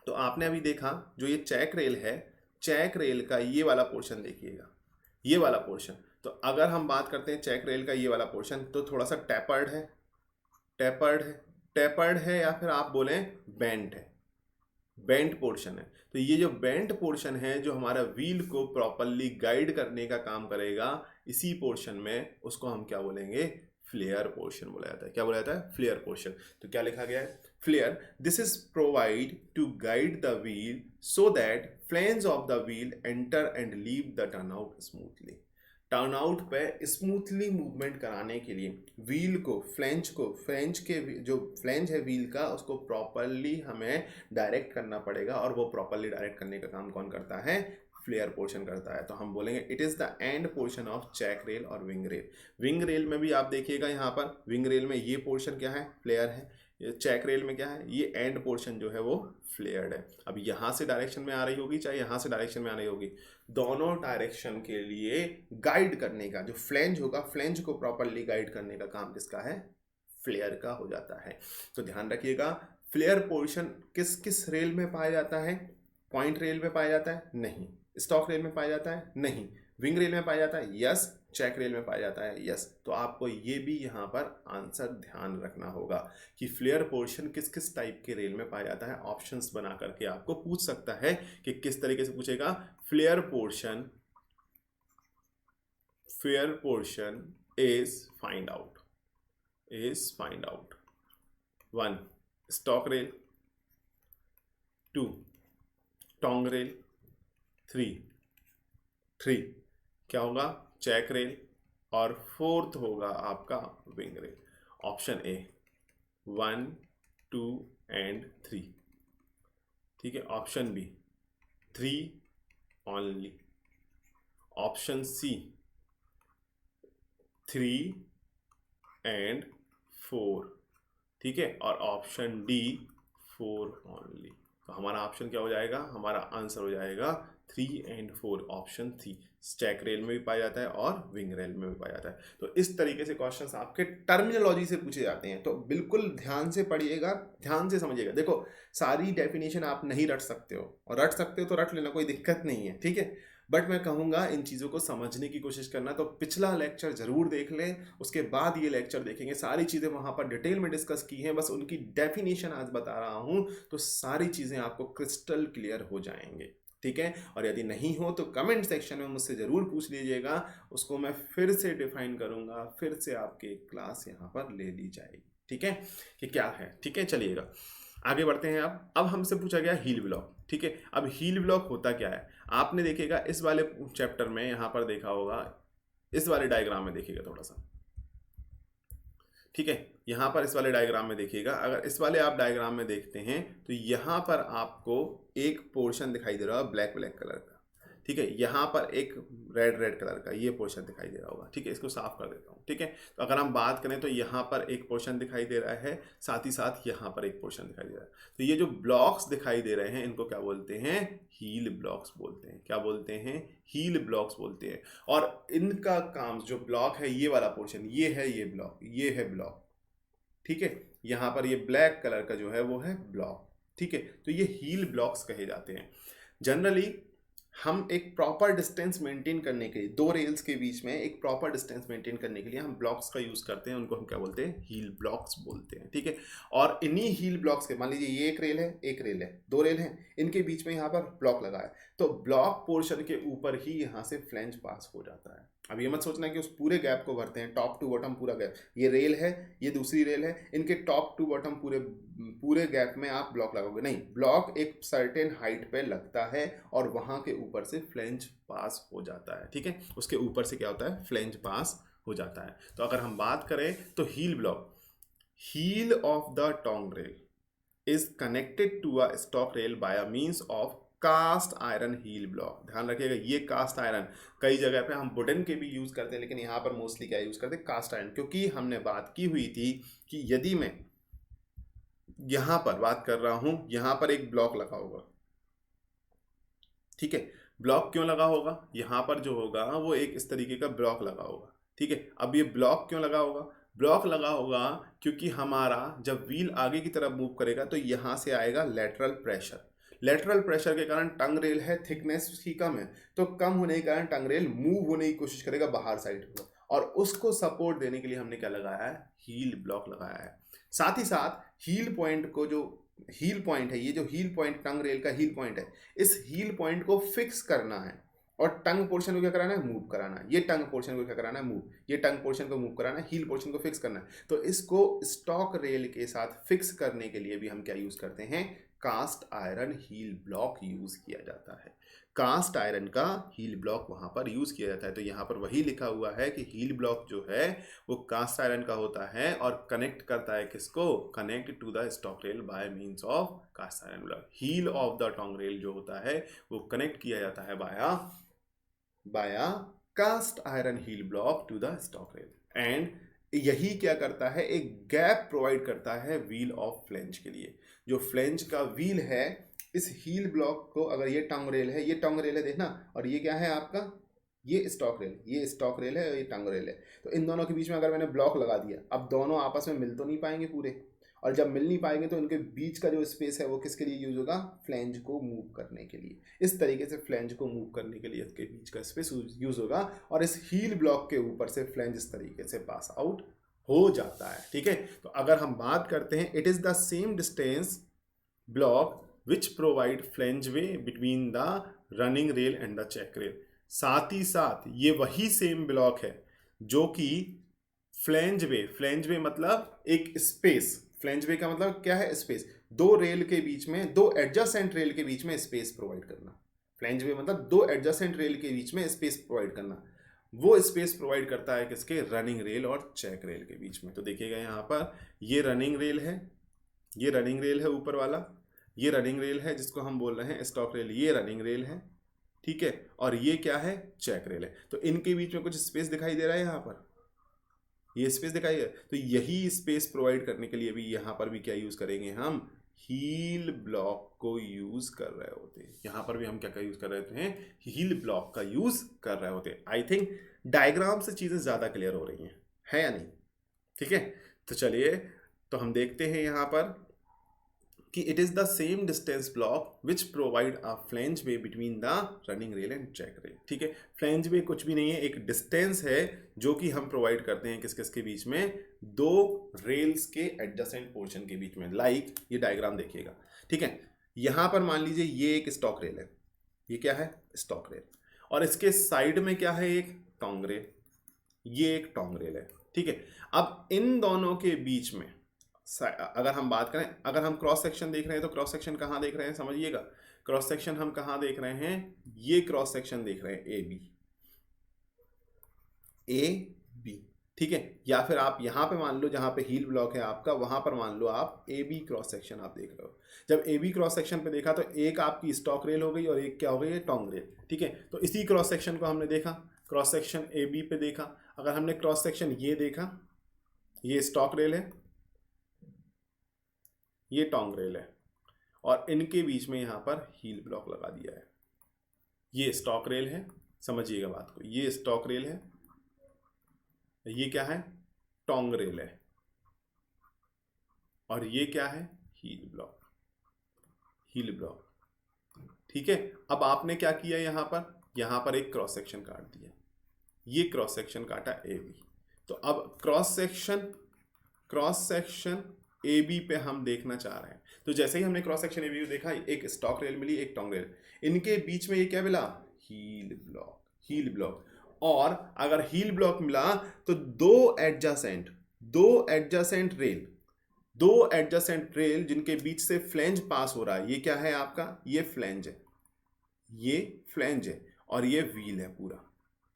तो आपने अभी देखा जो ये चैक रेल है, चैक रेल का ये वाला पोर्शन देखिएगा, ये वाला पोर्शन। तो अगर हम बात करते हैं चैक रेल का ये वाला पोर्शन तो थोड़ा सा टैपर्ड है, टैपर्ड है, टैपर्ड है या फिर आप बोलें बेंट है, बेंट पोर्शन है। तो ये जो बेंट पोर्शन है जो हमारा व्हील को प्रॉपरली गाइड करने का काम करेगा, इसी पोर्शन में उसको हम क्या बोलेंगे, फ्लेयर पोर्शन बोला जाता है। क्या बोला जाता है, फ्लेयर पोर्शन। तो क्या लिखा गया है, flare this is provide to guide the wheel so that flange of the wheel enter and leave the turnout smoothly. Turnout पे स्मूथली मूवमेंट कराने के लिए व्हील को, फ्लैंज के जो फ्लैंज है व्हील का उसको प्रॉपरली हमें डायरेक्ट करना पड़ेगा, और वो प्रॉपरली डायरेक्ट करने का काम कौन करता है, फ्लेयर पोर्शन करता है। तो हम बोलेंगे it is the end portion of check rail और विंग रेल। विंग रेल में भी आप देखिएगा यहाँ पर, विंग रेल में ये पोर्शन क्या है, फ्लेयर है। चैक रेल में क्या है, ये एंड पोर्शन जो है वो फ्लेयर्ड है। अब यहाँ से डायरेक्शन में आ रही होगी चाहे यहाँ से डायरेक्शन में आ रही होगी, दोनों डायरेक्शन के लिए गाइड करने का जो फ्लैंज होगा, फ्लैंज को प्रॉपरली गाइड करने का काम किसका है, फ्लेयर का हो जाता है। तो ध्यान रखिएगा, फ्लेयर पोर्शन किस किस रेल में पाया जाता है, पॉइंट रेल में पाया जाता है नहीं, स्टॉक रेल में पाया जाता है नहीं, विंग रेल में पाया जाता है यस, चैक रेल में पाया जाता है यस। तो आपको ये भी यहाँ पर आंसर ध्यान रखना होगा कि फ्लेयर पोर्शन किस किस टाइप के रेल में पाया जाता है। ऑप्शंस बना करके आपको पूछ सकता है कि किस तरीके से पूछेगा, flare portion is find out, one stock rail, two tongue rail, three क्या होगा, चैक रेल, और फोर्थ होगा आपका wing rail. Option A 1 2 and 3, ठीक है। Option B 3 only, option C 3 and 4, ठीक है, और ऑप्शन डी 4 ओनली। तो हमारा ऑप्शन क्या हो जाएगा, हमारा आंसर हो जाएगा 3 एंड 4, ऑप्शन 3। स्टैक रेल में भी पाया जाता है और विंग रेल में भी पाया जाता है। तो इस तरीके से क्वेश्चंस आपके टर्मिनोलॉजी से पूछे जाते हैं, तो बिल्कुल ध्यान से पढ़िएगा, ध्यान से समझिएगा। देखो सारी डेफिनेशन आप नहीं रट सकते हो, और रट सकते हो तो रट लेना, कोई दिक्कत नहीं है, ठीक है। बट मैं कहूँगा इन चीज़ों को समझने की कोशिश करना। तो पिछला लेक्चर ज़रूर देख लें, उसके बाद ये लेक्चर देखेंगे, सारी चीज़ें वहाँ पर डिटेल में डिस्कस की हैं, बस उनकी डेफिनेशन आज बता रहा हूँ, तो सारी चीज़ें आपको क्रिस्टल क्लियर हो जाएंगे, ठीक है। और यदि नहीं हो तो कमेंट सेक्शन में मुझसे ज़रूर पूछ लीजिएगा, उसको मैं फिर से डिफाइन करूँगा, फिर से आपकी क्लास यहाँ पर ले ली जाएगी, ठीक है, कि क्या है, ठीक है। चलिएगा आगे बढ़ते हैं। अब हमसे पूछा गया हील ब्लॉक, ठीक है। अब हील ब्लॉक होता क्या है, आपने देखिएगा इस वाले चैप्टर में यहाँ पर देखा होगा, इस वाले डायग्राम में देखिएगा थोड़ा सा, ठीक है। यहाँ पर इस वाले डायग्राम में देखिएगा, अगर इस वाले आप डायग्राम में देखते हैं तो यहाँ पर आपको एक पोर्शन दिखाई दे रहा है ब्लैक कलर का, ठीक है। यहाँ पर एक रेड कलर का ये पोर्शन दिखाई दे रहा होगा, ठीक है। इसको साफ कर देता हूँ, ठीक है। तो अगर हम बात करें तो यहाँ पर एक पोर्शन दिखाई दे रहा है, साथ ही साथ यहाँ पर एक पोर्शन दिखाई दे रहा है। तो ये जो ब्लॉक्स दिखाई दे रहे हैं इनको क्या बोलते हैं, हील ब्लॉक्स बोलते हैं। क्या बोलते हैं, हील ब्लॉक्स बोलते हैं। और इनका काम, जो ब्लॉक है ये वाला पोर्शन, ये है ये ब्लॉक, ये है ब्लॉक, ठीक है। यहाँ पर ये ब्लैक कलर का जो है वो है ब्लॉक, ठीक है। तो ये हील ब्लॉक्स कहे जाते हैं। जनरली हम एक प्रॉपर डिस्टेंस मेंटेन करने के लिए, दो रेल्स के बीच में एक प्रॉपर डिस्टेंस मेंटेन करने के लिए हम ब्लॉक्स का यूज़ करते हैं, उनको हम क्या बोलते हैं, हील ब्लॉक्स बोलते हैं, ठीक है। और इन्हीं हील ब्लॉक्स के, मान लीजिए ये एक रेल है, दो रेल हैं, इनके बीच में यहाँ पर ब्लॉक लगा है, तो ब्लॉक पोर्शन के ऊपर ही यहाँ से फ्लैंज पास हो जाता है। अब ये मत सोचना कि उस पूरे गैप को भरते हैं, टॉप टू बॉटम पूरा गैप, ये रेल है, ये दूसरी रेल है, इनके टॉप टू बॉटम पूरे गैप में आप ब्लॉक लगाओगे, नहीं। ब्लॉक एक सर्टेन हाइट पे लगता है और वहां के ऊपर से फ्लैंज पास हो जाता है, ठीक है। उसके ऊपर से क्या होता है, फ्लैंज पास हो जाता है। तो अगर हम बात करें तो heel block, heel of the tongue rail is connected to a stock rail by a means of cast iron heel block. ध्यान रखिएगा, ये कास्ट आयरन, कई जगह पे हम वुडन के भी यूज करते हैं, लेकिन यहाँ पर मोस्टली क्या यूज करते हैं, कास्ट आयरन। क्योंकि हमने बात की हुई थी कि यदि मैं यहां पर बात कर रहा हूं, यहां पर एक ब्लॉक लगा होगा, ठीक है, ब्लॉक क्यों लगा होगा, यहां पर जो होगा वो एक इस तरीके का ब्लॉक लगा होगा, ठीक है। अब ये ब्लॉक क्यों लगा होगा, ब्लॉक लगा होगा क्योंकि हमारा जब व्हील आगे की तरफ मूव करेगा तो यहां से आएगा लेटरल प्रेशर। लेटरल प्रेशर के कारण टंग रेल है, थिकनेस उसकी कम है, तो कम होने के कारण टंग रेल मूव होने की कोशिश करेगा बाहर साइड को, और उसको सपोर्ट देने के लिए हमने क्या लगाया है, हील ब्लॉक लगाया है। साथ ही साथ हील पॉइंट को, जो हील पॉइंट है, ये जो हील पॉइंट टंग रेल का हील पॉइंट है, इस हील पॉइंट को फिक्स करना है और टंग पोर्शन को क्या कराना है, मूव कराना है। ये टंग पोर्शन को क्या कराना है, मूव, ये टंग पोर्शन को मूव कराना है, हील पोर्शन को फिक्स करना है। तो इसको स्टॉक रेल के साथ फिक्स करने के लिए भी हम क्या यूज करते हैं, cast iron heel block use किया जाता है। कास्ट आयरन का हील ब्लॉक वहां पर यूज किया जाता है। तो यहाँ पर वही लिखा हुआ है कि हील ब्लॉक जो है वो कास्ट आयरन का होता है और कनेक्ट करता है किसको, connect to the stock rail by means of cast iron block. Heel of the tongue rail जो होता है वो कनेक्ट किया जाता है via cast iron heel block to the stock rail. And यही क्या करता है, एक गैप प्रोवाइड करता है व्हील ऑफ फ्लेंज के लिए। जो फ्लेंज का व्हील है, इस हील ब्लॉक को, अगर ये टंग रेल है, ये टंग रेल है देखना, और ये क्या है आपका, ये स्टॉक रेल, ये स्टॉक रेल है और ये टंग रेल है। तो इन दोनों के बीच में अगर मैंने ब्लॉक लगा दिया, अब दोनों आपस में मिल तो नहीं पाएंगे पूरे, और जब मिल नहीं पाएंगे तो इनके बीच का जो स्पेस है वो किसके लिए यूज होगा, फ्लेंज को मूव करने के लिए। इस तरीके से फ्लेंज को मूव करने के लिए इसके बीच का स्पेस यूज होगा, और इस हील ब्लॉक के ऊपर से फ्लेंज इस तरीके से पास आउट हो जाता है, ठीक है। तो अगर हम बात करते हैं, it is the same distance block which provide flange way between the running rail and the check rail. साथ ही साथ ये वही सेम ब्लॉक है जो कि फ्लेंज वे मतलब एक स्पेस, फ्लेंज वे का मतलब क्या है, स्पेस, दो रेल के बीच में, दो एडजेसेंट रेल के बीच में स्पेस प्रोवाइड करना। फ्लेंज वे मतलब दो एडजेसेंट रेल के बीच में स्पेस प्रोवाइड करना। वो स्पेस प्रोवाइड करता है किसके, रनिंग रेल और चेक रेल के बीच में। तो देखिएगा यहाँ पर ये रनिंग रेल है, ये रनिंग रेल है ऊपर वाला, ये रनिंग रेल है जिसको हम बोल रहे हैं स्टॉक रेल, ये रनिंग रेल है, ठीक है, और ये क्या है, चेक रेल है। तो इनके बीच में कुछ स्पेस दिखाई दे रहा है, यहाँ पर ये स्पेस दिखाई दे, तो यही स्पेस प्रोवाइड करने के लिए भी यहाँ पर भी क्या यूज करेंगे, हम हील ब्लॉक को यूज कर रहे होते हैं। यहाँ पर भी हम क्या यूज कर रहे होते हैं, हील ब्लॉक का यूज कर रहे होते हैं। आई थिंक डायग्राम से चीजें ज्यादा क्लियर हो रही हैं, है या नहीं, ठीक है। तो चलिए, तो हम देखते हैं यहाँ पर कि it is the same distance block which provide a flange way between the running rail and check rail, ठीक है। फ्लेंज वे कुछ भी नहीं है, एक डिस्टेंस है जो कि हम प्रोवाइड करते हैं किस किस के बीच में, दो रेल्स के एडजेसेंट पोर्शन के बीच में। लाइक ये डायग्राम देखिएगा, ठीक है, यहां पर मान लीजिए ये एक स्टॉक रेल है, ये क्या है, स्टॉक रेल, और इसके साइड में क्या है, एक टॉन्ग रेल, ये एक टॉन्ग रेल है, ठीक है। अब इन दोनों के बीच में अगर हम बात करें, अगर हम क्रॉस सेक्शन देख रहे हैं, तो क्रॉस सेक्शन कहाँ देख रहे हैं, समझिएगा, क्रॉस सेक्शन हम कहाँ देख रहे हैं, ये क्रॉस सेक्शन देख रहे हैं, ए बी, ठीक है। या फिर आप यहाँ पे मान लो, जहाँ पे हील ब्लॉक है आपका, वहां पर मान लो आप ए बी क्रॉस सेक्शन आप देख रहे हो। जब ए बी क्रॉस सेक्शन पे देखा तो एक आपकी स्टॉक रेल हो गई और एक क्या हो गई, टॉन्ग रेल, ठीक है। तो इसी क्रॉस सेक्शन को हमने देखा, क्रॉस सेक्शन ए बी पे देखा। अगर हमने क्रॉस सेक्शन ये देखा, ये स्टॉक रेल है, ये टॉन्ग रेल है, और इनके बीच में यहां पर हील ब्लॉक लगा दिया है। ये स्टॉक रेल है, समझिएगा बात को, ये स्टॉक रेल है, ये क्या है, टॉन्ग रेल है, और ये क्या है, हील ब्लॉक, ठीक है। अब आपने क्या किया, यहां पर एक क्रॉस सेक्शन काट दिया, ये क्रॉस सेक्शन काटा ए बी। तो अब क्रॉस सेक्शन ए बी पे हम देखना चाह रहे हैं। तो जैसे ही हमने क्रॉस सेक्शन ए बी देखा, एक स्टॉक रेल मिली, एक टॉन्ग रेल, इनके बीच में ये क्या मिला, हील ब्लॉक। और अगर हील ब्लॉक मिला तो दो एडजेसेंट रेल जिनके बीच से फ्लेंज पास हो रहा है, ये क्या है आपका, ये फ्लेंज है, और ये व्हील है पूरा,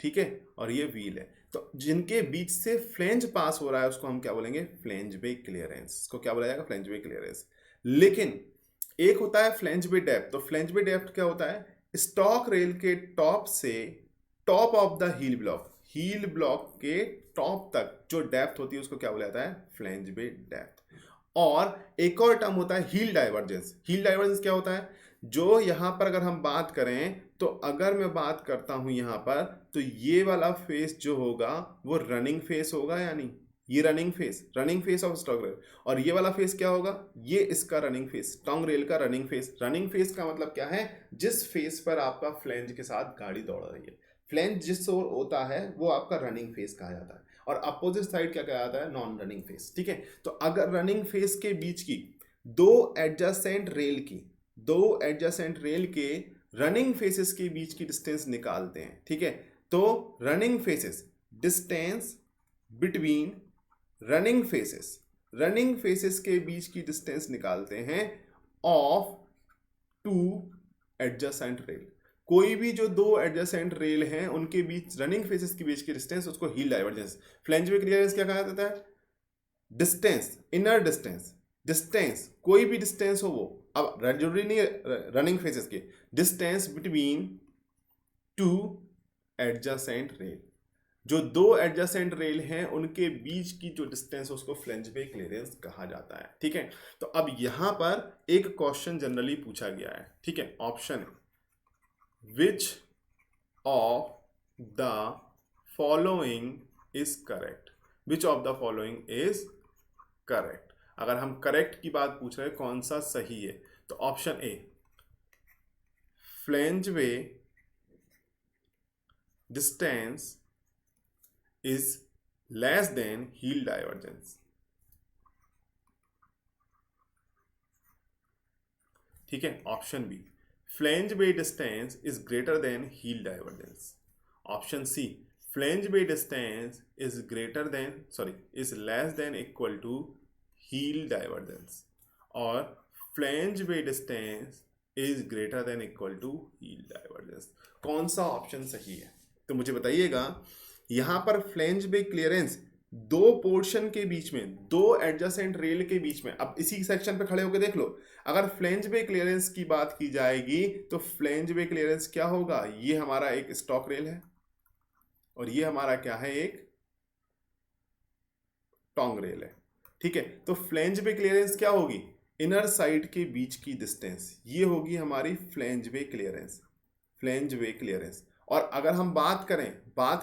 ठीक है, और ये व्हील है। तो जिनके बीच से फ्लेंज पास हो रहा है उसको हम क्या बोलेंगे, फ्लेंज वे क्लियरेंस। इसको क्या बोला जाएगा, फ्लेंज वे क्लियरेंस। लेकिन एक होता है फ्लैंज बे डेप्थ। तो फ्लैंज बे डेप्थ क्या होता है? स्टॉक रेल के टॉप से top of the heel block के टॉप तक जो डेप्थ होती है उसको क्या बोला जाता है? Flange way depth. और एक और टर्म होता है हील डाइवर्जेंस। हील डाइवर्जेंस क्या होता है? जो यहां पर अगर हम बात करें तो अगर मैं बात करता हूं यहां पर, तो ये वाला फेस जो होगा वो रनिंग फेस होगा या नहीं? ये running face of stock rail. और ये वाला फेस क्या होगा? ये इसका रनिंग फेस, टोंग रेल का रनिंग फेस। रनिंग फेस का मतलब क्या है? जिस फेस पर आपका फ्लैंज के साथ गाड़ी दौड़ रही है, फ्लैंज जिस ओर होता है वो आपका रनिंग फेस कहा जाता है, और अपोजिट साइड क्या कहा जाता है? Non running face. ठीक है, तो अगर रनिंग फेस के बीच की दो एडजेसेंट रेल के रनिंग फेसेस के बीच की डिस्टेंस निकालते हैं, ठीक है, तो running faces distance between running faces के बीच की डिस्टेंस निकालते हैं ऑफ टू एडजेसेंट रेल। कोई भी जो दो एडजेसेंट रेल हैं उनके बीच रनिंग फेसेस के बीच की डिस्टेंस, उसको heal divergence. Flange way clearance क्या कहा जाता है? डिस्टेंस, इनर डिस्टेंस कोई भी डिस्टेंस हो वो, अब जरूरी नहीं रनिंग फेसेस के, distance between two adjacent rail. जो दो एडजेसेंट रेल हैं उनके बीच की जो डिस्टेंस है उसको फ्लैंज बे क्लियरेंस कहा जाता है। ठीक है, तो अब यहां पर एक क्वेश्चन जनरली पूछा गया है। ठीक है, option which of the following is correct? Which of the following is correct? अगर हम करेक्ट की बात पूछ रहे हैं कौन सा सही है, तो option A, flange way distance is less than heel divergence। ठीक है, option B, flange way distance is greater than heel divergence. Option C, flange way distance is is less than equal to heel divergence. और flange way distance is greater than equal to heel divergence. कौन सा option सही है? तो मुझे बताइएगा। यहां पर फ्लैंज बे क्लियरेंस दो पोर्शन के बीच में, दो एडजेसेंट रेल के बीच में, अब इसी सेक्शन पे खड़े होकर देख लो, अगर फ्लैंज बे क्लियरेंस की बात की जाएगी तो फ्लैंज बे क्लियरेंस क्या होगा? ये हमारा एक स्टॉक रेल है और ये हमारा क्या है? एक टोंग रेल है। ठीक है, तो फ्लैंज बे क्लियरेंस क्या होगी? इनर साइड के बीच की डिस्टेंस, ये होगी हमारी फ्लैंज बे क्लियरेंस। और अगर हम बात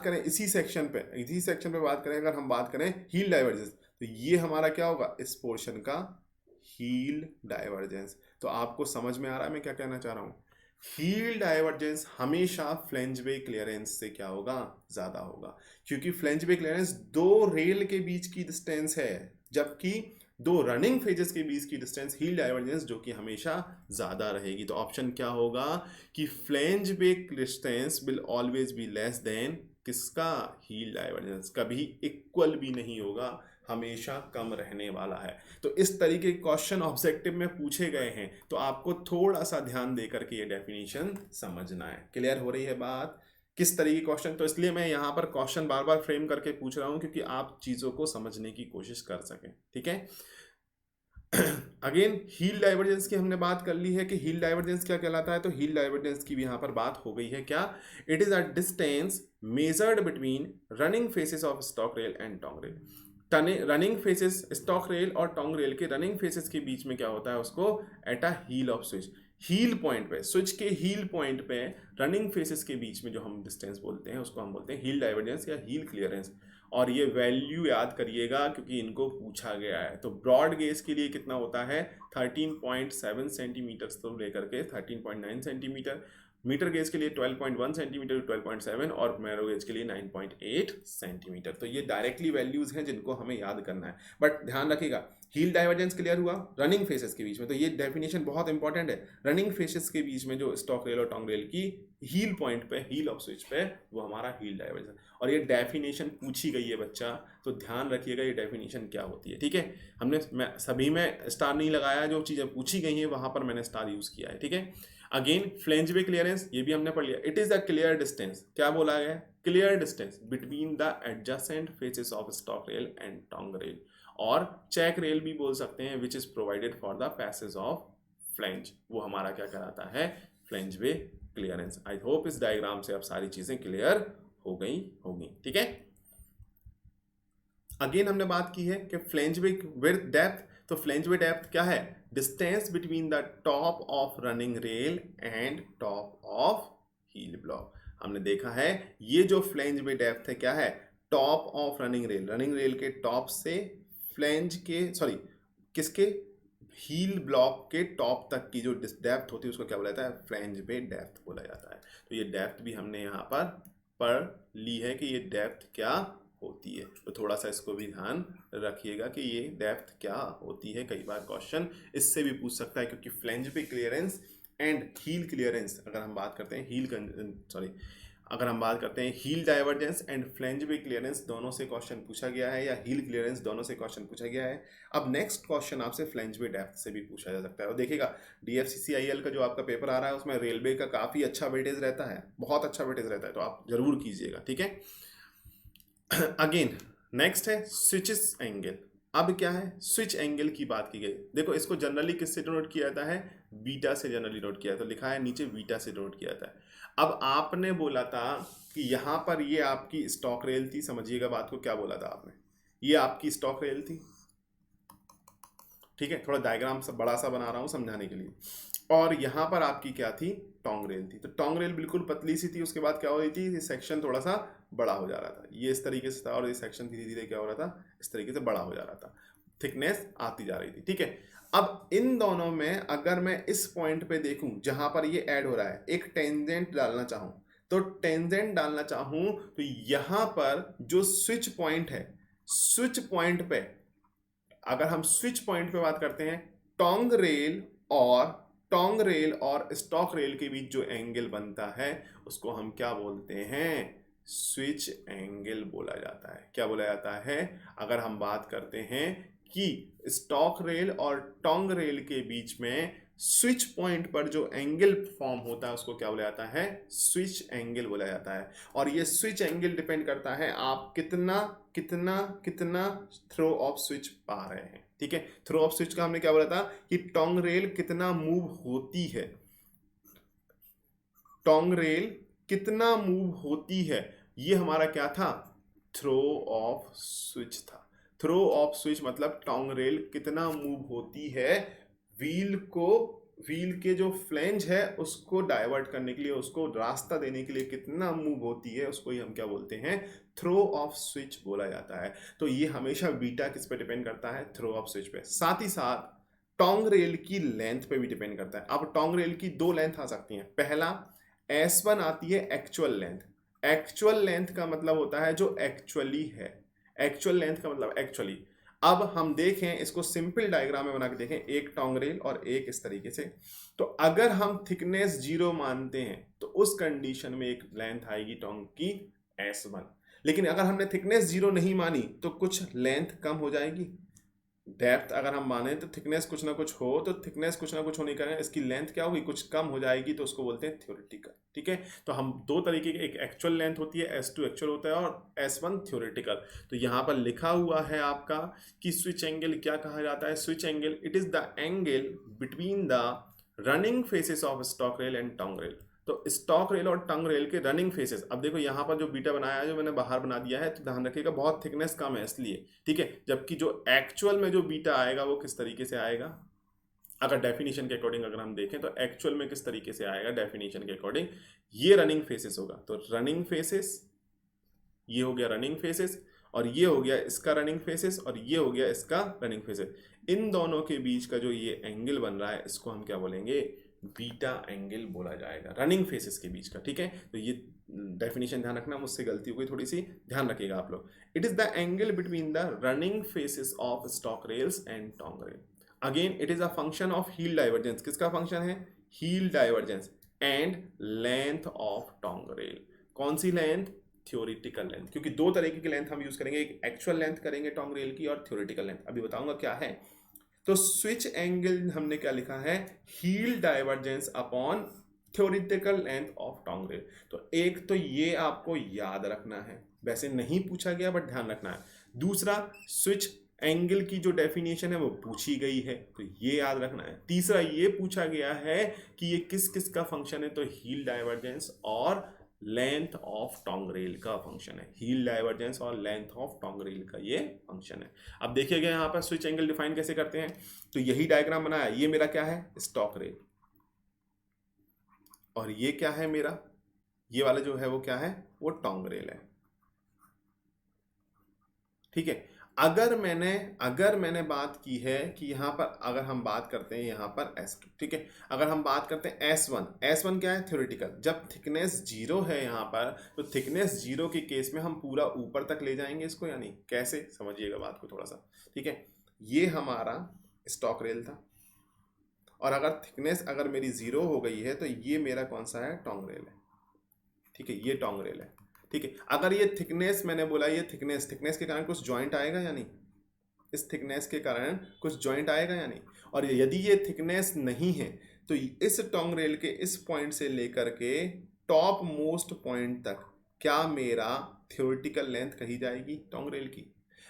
करें इसी सेक्शन पे बात करें, अगर हम बात करें हील डाइवर्जेंस, तो ये हमारा क्या होगा? इस पोर्शन का हील डाइवर्जेंस। तो आपको समझ में आ रहा है मैं क्या कहना चाह रहा हूं? हील डाइवर्जेंस हमेशा फ्लैंज बे क्लियरेंस से क्या होगा? ज्यादा होगा, क्योंकि फ्लैंज बे क्लियरेंस दो रेल के बीच की डिस्टेंस है, जबकि दो रनिंग फेजेस के बीच की डिस्टेंस हील डाइवर्जेंस जो कि हमेशा ज्यादा रहेगी। तो ऑप्शन क्या होगा कि flange way distance will always be less than किसका? Heel divergence. कभी इक्वल भी नहीं होगा, हमेशा कम रहने वाला है। तो इस तरीके के क्वेश्चन ऑब्जेक्टिव में पूछे गए हैं, तो आपको थोड़ा सा ध्यान देकर के ये डेफिनेशन समझना है। क्लियर हो रही है बात? किस तरीके के क्वेश्चन, तो इसलिए मैं यहाँ पर क्वेश्चन बार बार फ्रेम करके पूछ रहा हूँ क्योंकि आप चीज़ों को समझने की कोशिश कर सकें। ठीक है, अगेन हील डाइवर्जेंस की हमने बात कर ली है कि हील डाइवर्जेंस क्या कहलाता है, तो हील डाइवर्जेंस की भी यहाँ पर बात हो गई है। क्या? It is a distance measured between running faces of stock rail and tongue rail. Running faces, stock rail और टोंग रेल के रनिंग फेसेस के बीच में क्या होता है? उसको at a heel of switch, heel point पे, स्विच के हील पॉइंट पे रनिंग फेसेस के बीच में जो हम डिस्टेंस बोलते हैं उसको हम बोलते हैं हील डाइवर्जेंस या हील क्लियरेंस। और ये वैल्यू याद करिएगा क्योंकि इनको पूछा गया है। तो ब्रॉड गेज के लिए कितना होता है? 13.7 सेंटीमीटर तो लेकर के 13.9 सेंटीमीटर, मीटर गेज के लिए 12.1 सेंटीमीटर 12.7, और मैरो गेज के लिए 9.8 सेंटीमीटर। तो ये डायरेक्टली वैल्यूज हैं जिनको हमें याद करना है। बट ध्यान रखिएगा, हील डाइवर्जेंस क्लियर हुआ रनिंग फेसेस के बीच में, तो ये डेफिनेशन बहुत इंपॉर्टेंट है। रनिंग फेसेस के बीच में जो स्टॉक रेल और टोंग रेल की हील पॉइंट पे, हील ऑफ स्विच पे, वो हमारा हील डाइवर्जेंस। और ये डेफिनेशन पूछी गई है बच्चा, तो ध्यान रखिएगा ये डेफिनेशन क्या होती है। ठीक है, मैं सभी में स्टार नहीं लगाया, जो चीज़ें पूछी गई हैं वहां पर मैंने स्टार यूज किया है। ठीक है, अगेन फ्लैंज बे क्लियरेंस, ये भी हमने पढ़ लिया। It is a clear distance, क्या बोला गया? Clear distance between the adjacent faces of stock rail and tongue rail, और चेक रेल भी बोल सकते हैं, which is provided for the passage of flange, वो हमारा क्या कहलाता है, flange way clearance. I hope इस डायग्राम से अब सारी चीजें क्लियर हो गई होगी, ठीक है। अगेन हमने बात की है कि फ्लैंज वे विड्थ डेप्थ, तो फ्लैंज वे डेप्थ क्या है, distance between the top of running rail and top of heel block. हमने देखा है ये जो फ्लैंज वे डेप्थ है क्या है, top of running rail, running rail के टॉप से फ्लैंज के सॉरी किसके, हील ब्लॉक के टॉप तक की जो डेप्थ होती है उसको क्या बोला जाता है, फ्लैंज वे डेप्थ बोला जाता है। तो ये डेप्थ भी हमने यहाँ पर पढ़ ली है कि ये डेप्थ क्या होती है, तो थोड़ा सा इसको भी ध्यान रखिएगा कि ये डेप्थ क्या होती है। कई बार क्वेश्चन इससे भी पूछ सकता है, क्योंकि फ्लैंज पे क्लियरेंस एंड हील क्लियरेंस, अगर हम बात करते हैं अगर हम बात करते हैं हील डाइवर्जेंस एंड फ्लैंज पे क्लियरेंस, दोनों से क्वेश्चन पूछा गया है, या हील क्लियरेंस, दोनों से क्वेश्चन पूछा गया है। अब नेक्स्ट क्वेश्चन आपसे फ्लैंज पे डेप्थ से भी पूछा जा सकता है। और देखिएगा DFCCIL का जो आपका पेपर आ रहा है उसमें रेलवे का काफ़ी अच्छा वेटेज रहता है, बहुत अच्छा वेटेज रहता है, तो आप जरूर कीजिएगा, ठीक है। अगेन नेक्स्ट है स्विचेस एंगल। अब क्या है, स्विच एंगल की बात की गई। देखो इसको जनरली किससे डिनोट किया जाता है, बीटा से जनरली डिनोट किया, तो लिखा है नीचे बीटा से डिनोट किया जाता है। अब आपने बोला था कि यहाँ पर ये आपकी स्टॉक रेल थी, समझिएगा बात को, क्या बोला था आपने, ये आपकी स्टॉक रेल थी, ठीक है। थोड़ा डायग्राम सब बड़ा सा बना रहा हूँ समझाने के लिए। और यहाँ पर आपकी क्या थी, टोंग रेल थी। तो टोंग रेल बिल्कुल पतली सी थी, उसके बाद क्या हो रही थी, ये सेक्शन थोड़ा सा बड़ा हो जा रहा था, ये इस तरीके से था, और ये सेक्शन धीरे धीरे क्या हो रहा था, इस तरीके से बड़ा हो जा रहा था, थिकनेस आती जा रही थी, ठीक है। अब इन दोनों में अगर मैं इस पॉइंट पे देखूं जहां पर ये ऐड हो रहा है, एक टेंजेंट डालना चाहूं, तो टेंजेंट डालना चाहूं तो यहां पर जो स्विच पॉइंट है, स्विच पॉइंट पे अगर हम स्विच पॉइंट पे बात करते हैं, टोंग रेल और स्टॉक रेल के बीच जो एंगल बनता है उसको हम क्या बोलते हैं, स्विच एंगल बोला जाता है। क्या बोला जाता है, अगर हम बात करते हैं कि स्टॉक रेल और टोंग रेल के बीच में स्विच पॉइंट पर जो एंगल फॉर्म होता है उसको क्या बोला जाता है, स्विच एंगल बोला जाता है। और ये स्विच एंगल डिपेंड करता है आप कितना कितना कितना थ्रो ऑफ स्विच पा रहे हैं, ठीक है। थ्रो ऑफ स्विच का हमने क्या बोला था कि टोंग रेल कितना मूव होती है, टोंग रेल कितना मूव होती है, ये हमारा क्या था, थ्रो ऑफ स्विच था। थ्रो ऑफ स्विच मतलब टोंग रेल कितना मूव होती है, व्हील के जो फ्लैंज है उसको डाइवर्ट करने के लिए, उसको रास्ता देने के लिए कितना मूव होती है, उसको ही हम क्या बोलते हैं, थ्रो ऑफ स्विच बोला जाता है। तो ये हमेशा बीटा किस पे डिपेंड करता है, थ्रो ऑफ स्विच पे। साथ ही साथ टोंग रेल की लेंथ पे भी डिपेंड करता है। अब टोंग रेल की दो लेंथ आ सकती हैं। पहला S1 आती है एक्चुअल लेंथ। एक्चुअल लेंथ का मतलब होता है जो एक्चुअली है, एक्चुअल लेंथ का मतलब एक्चुअली। अब हम देखें इसको सिंपल डायग्राम में बना के देखें, एक टोंग रेल और एक इस तरीके से। तो अगर हम थिकनेस 0 मानते हैं तो उस कंडीशन में एक लेंथ आएगी टोंग की S1। लेकिन अगर हमने थिकनेस 0 नहीं मानी तो कुछ लेंथ कम हो जाएगी। डेप्थ अगर हम माने तो थिकनेस कुछ ना कुछ हो, तो थिकनेस कुछ ना कुछ होने के कारण इसकी लेंथ क्या होगी, कुछ कम हो जाएगी, तो उसको बोलते हैं थ्योरेटिकल, ठीक है। तो हम दो तरीके की, एक एक्चुअल लेंथ होती है, S2 एक्चुअल होता है और S1 थ्योरेटिकल। तो यहाँ पर लिखा हुआ है आपका कि स्विच एंगल क्या कहा जाता है, switch angle it is the angle between the running faces of stock rail and tongue rail. तो स्टॉक रेल और टंग रेल के रनिंग फेसेस, अब देखो यहाँ पर जो बीटा बनाया है, जो मैंने बाहर बना दिया है, तो ध्यान रखिएगा बहुत थिकनेस कम है इसलिए, ठीक है। जबकि जो एक्चुअल में जो बीटा आएगा वो किस तरीके से आएगा, अगर डेफिनेशन के अकॉर्डिंग अगर हम देखें तो एक्चुअल में किस तरीके से आएगा, डेफिनेशन के अकॉर्डिंग ये रनिंग फेसेस होगा। तो रनिंग फेसेस, ये हो गया रनिंग फेसेस, और ये हो गया इसका रनिंग फेसेस, और ये हो गया इसका रनिंग फेसेस। इन दोनों के बीच का जो ये एंगल बन रहा है इसको हम क्या बोलेंगे, बीटा एंगल बोला जाएगा, रनिंग फेसेस के बीच का, ठीक है। तो ये डेफिनेशन ध्यान रखना, मुझसे गलती हो गई थोड़ी सी, ध्यान रखिएगा आप लोग। It is the angle between the running faces of stock rails and tongue rail. Again it is a function of heel divergence. किसका फंक्शन है, heel divergence and length of tongue rail. कौन सी लेंथ, थ्योरेटिकल लेंथ, क्योंकि दो तरीके की length हम use करेंगे, एक एक्चुअल लेंथ करेंगे टोंग रेल की और थ्योरेटिकल लेंथ, अभी बताऊंगा क्या है। तो स्विच एंगल हमने क्या लिखा है, heel divergence upon theoretical length of tongue rail. तो एक तो ये आपको याद रखना है, वैसे नहीं पूछा गया बट ध्यान रखना है। दूसरा स्विच एंगल की जो डेफिनेशन है वो पूछी गई है, तो ये याद रखना है। तीसरा ये पूछा गया है कि ये किस किस का फंक्शन है, तो हील डाइवर्जेंस और लेंथ ऑफ टॉन्गरेल का फंक्शन है। हील डाइवर्जेंस और लेंथ ऑफ टॉन्गरेल का ये फंक्शन है। अब देखिएगा यहाँ पर स्विच एंगल डिफाइन कैसे करते हैं, तो यही डायग्राम बनाया। ये मेरा क्या है, स्टॉक रेल, और ये क्या है मेरा, ये वाला जो है वो क्या है, वो टॉन्गरेल है। ठीक है। अगर मैंने बात की है कि यहाँ पर अगर हम बात करते हैं यहाँ पर S2, ठीक है, अगर हम बात करते हैं S1 क्या है, थ्योरेटिकल। जब थिकनेस जीरो है यहाँ पर, तो थिकनेस जीरो के केस में हम पूरा ऊपर तक ले जाएंगे इसको, यानी कैसे, समझिएगा बात को थोड़ा सा। ठीक है, ये हमारा स्टॉक रेल था, और अगर थिकनेस अगर मेरी जीरो हो गई है तो ये मेरा कौन सा है, टॉन्ग रेल है। ठीक है, ये टॉन्ग रेल है। ठीक है, अगर ये थिकनेस मैंने बोला, ये थिकनेस के कारण कुछ जॉइंट आएगा या नहीं, इस थिकनेस के कारण कुछ जॉइंट आएगा या नहीं, और यदि ये थिकनेस नहीं है तो इस टॉन्ग रेल के इस पॉइंट से लेकर के टॉप मोस्ट पॉइंट तक क्या मेरा थ्योरेटिकल लेंथ कही जाएगी, टॉन्ग रेल की।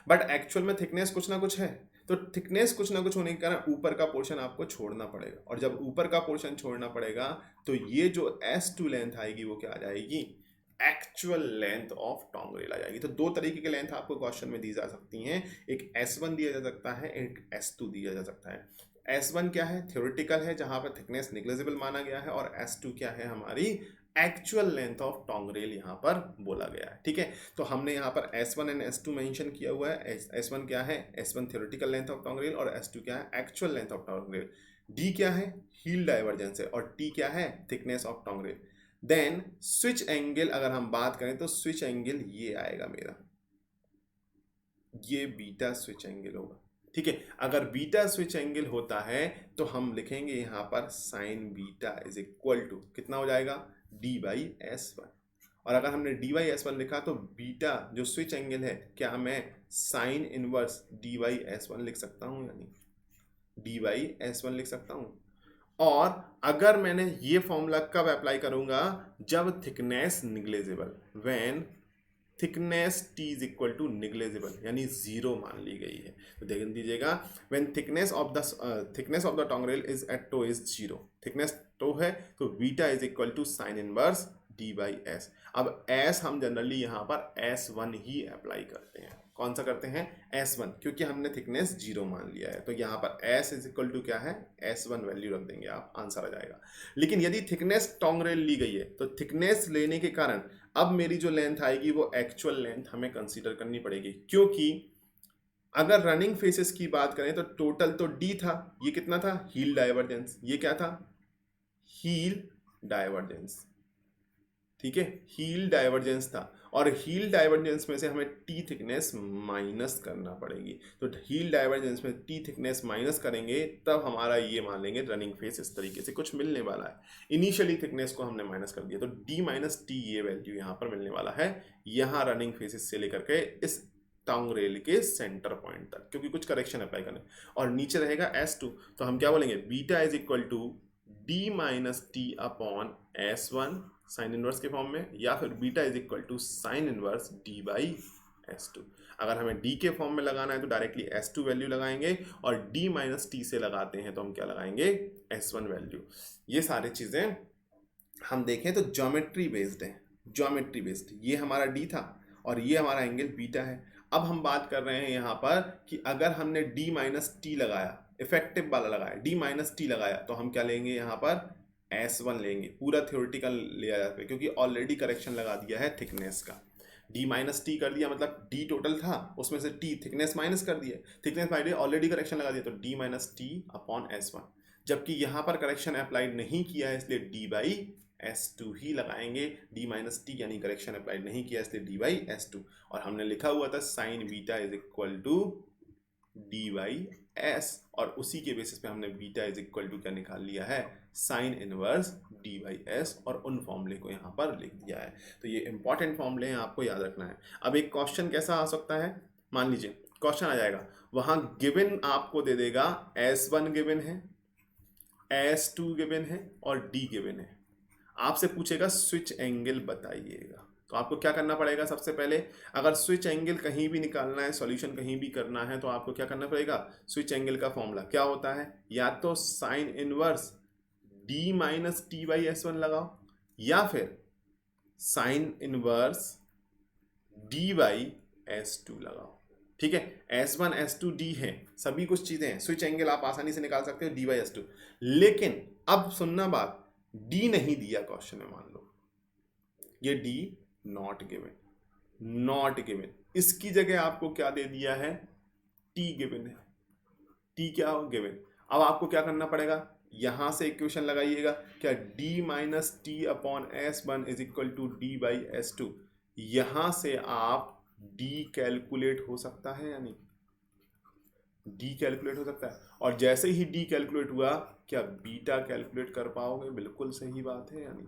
बट एक्चुअल में थिकनेस कुछ ना कुछ है, तो थिकनेस कुछ ना कुछ होने के कारण ऊपर का पोर्शन आपको छोड़ना पड़ेगा, और जब ऊपर का पोर्शन छोड़ना पड़ेगा तो ये जो S2 लेंथ आएगी वो क्या आ जाएगी, actual length of tongue rail आ जाएगी। तो दो तरीके की लेंथ आपको क्वेश्चन में दी जा सकती हैं, एक S1 दिया जा सकता है, एक S2 दिया जा सकता है। S1 क्या है, थ्योरेटिकल है, जहां पर थिकनेस निग्लिजिबल माना गया है, और S2 क्या है, हमारी actual length of tongue rail यहाँ पर बोला गया है। ठीक है, तो हमने यहाँ पर S1 एंड S2 मेंशन किया हुआ है। S1 क्या है, S1 theoretical length of tongue rail, और S2 क्या है, actual length of tongue rail. D क्या है, हील डाइवर्जेंस है, और T क्या है, thickness of tongue rail. Then switch angle अगर हम बात करें तो स्विच एंगल ये आएगा मेरा, ये बीटा स्विच एंगल होगा। ठीक है, अगर बीटा स्विच एंगल होता है तो हम लिखेंगे यहाँ पर sine beta is equal to कितना हो जाएगा, D/S1। और अगर हमने D/S1 लिखा तो बीटा जो स्विच एंगल है, क्या मैं साइन इनवर्स D/S1 लिख सकता हूँ, यानी D/S1 लिख सकता हूँ। और अगर मैंने ये फॉर्मूला कब अप्लाई करूंगा, जब thickness negligible, when thickness T is equal to negligible, यानी जीरो मान ली गई है। तो देख दीजिएगा, when thickness of the tongue rail is at toe is zero, thickness toe है तो beta is equal to sine inverse D/S। अब S हम जनरली यहाँ पर S1 ही अप्लाई करते हैं। कौन सा करते हैं, S1, क्योंकि हमने थिकनेस जीरो मान लिया है, तो यहाँ पर S इज इक्वल टू क्या है, S1 वैल्यू रख देंगे आप, आंसर आ जाएगा। लेकिन यदि थिकनेस टॉन्ग रेल ली गई है तो थिकनेस लेने के कारण अब मेरी जो लेंथ आएगी वो एक्चुअल लेंथ हमें कंसीडर करनी पड़ेगी, क्योंकि अगर रनिंग फेसेस की बात करें तो टोटल तो D था, ये कितना था, हील डाइवर्जेंस, ये क्या था, हील डाइवर्जेंस। ठीक है, हील डाइवर्जेंस था, और हील डाइवर्जेंस में से हमें टी थिकनेस माइनस करना पड़ेगी। तो हील डाइवर्जेंस में टी थिकनेस माइनस करेंगे तब हमारा ये मान लेंगे रनिंग फेस इस तरीके से कुछ मिलने वाला है। इनिशियली थिकनेस को हमने माइनस कर दिया, तो D-T ये वैल्यू यहाँ पर मिलने वाला है, यहाँ रनिंग फेसिस से लेकर के इस टॉन्ग रेल के सेंटर पॉइंट तक, क्योंकि कुछ करेक्शन अप्लाई करने, और नीचे रहेगा S2, तो हम क्या बोलेंगे, beta is equal to D-T upon S1 sine inverse के फॉर्म में, या फिर beta is equal to sine inverse D/S2। अगर हमें D के फॉर्म में लगाना है तो डायरेक्टली S2 वैल्यू लगाएंगे, और D-T से लगाते हैं तो हम क्या लगाएंगे, S1 वैल्यू। ये सारी चीज़ें हम देखें तो ज्योमेट्री बेस्ड है, ज्योमेट्री बेस्ड। ये हमारा D था और ये हमारा एंगल बीटा है। अब हम बात कर रहे हैं यहाँ पर कि अगर हमने D-T लगाया, इफेक्टिव वाला लगाया, D-T लगाया, तो हम क्या लेंगे यहाँ पर, S1 लेंगे। पूरा थ्योरेटिकल लिया जाता है क्योंकि ऑलरेडी करेक्शन लगा दिया है थिकनेस का, D-T कर दिया, मतलब D टोटल था, उसमें से T थिकनेस माइनस कर दिया, थिकनेस माइनस ऑलरेडी करेक्शन लगा दिया, तो D-T अपॉन S1। जबकि यहाँ पर करेक्शन अप्लाइड नहीं किया है इसलिए D/S2 ही लगाएंगे, D-T यानी करेक्शन अप्लाइड नहीं किया इसलिए D/S2। और हमने लिखा हुआ था sine beta is equal to D/S, और उसी के बेसिस पे हमने बीटा इज इक्वल टू क्या निकाल लिया है, साइन इनवर्स D/S, और उन फॉर्मूले को यहाँ पर लिख दिया है। तो ये इंपॉर्टेंट फॉर्मूले हैं, आपको याद रखना है। अब एक क्वेश्चन कैसा आ सकता है, मान लीजिए क्वेश्चन आ जाएगा, वहाँ गिवन आपको दे देगा S1 गिवन है, S2 गिवन है, और D गिवन है। आपसे पूछेगा स्विच एंगल बताइएगा, तो आपको क्या करना पड़ेगा? सबसे पहले अगर स्विच एंगल कहीं भी निकालना है, सॉल्यूशन कहीं भी करना है, तो आपको क्या करना पड़ेगा? स्विच एंगल का फॉर्मूला क्या होता है? या तो sine inverse D minus T by S one लगाओ, या फिर sine inverse D by S two लगाओ। ठीक है, S one S two D है, सभी कुछ चीजें हैं, स्विच एंगल आप आसानी से निकाल सकते हो डी बाई एस टू। लेकिन अब सुनना बात, डी नहीं दिया क्वेश्चन में, मान लो ये D not given, not given, इसकी जगह आपको क्या दे दिया है? टी गिवन है। टी क्या हो? गिवन। अब आपको क्या करना पड़ेगा? यहां से इक्वेशन लगाइएगा, क्या d minus T upon S one is equal to D by S two. यहां से आप d कैलकुलेट हो सकता है या नहीं? d कैलकुलेट हो सकता है, और जैसे ही d कैलकुलेट हुआ, क्या बीटा कैलकुलेट कर पाओगे? बिल्कुल सही बात है या नहीं?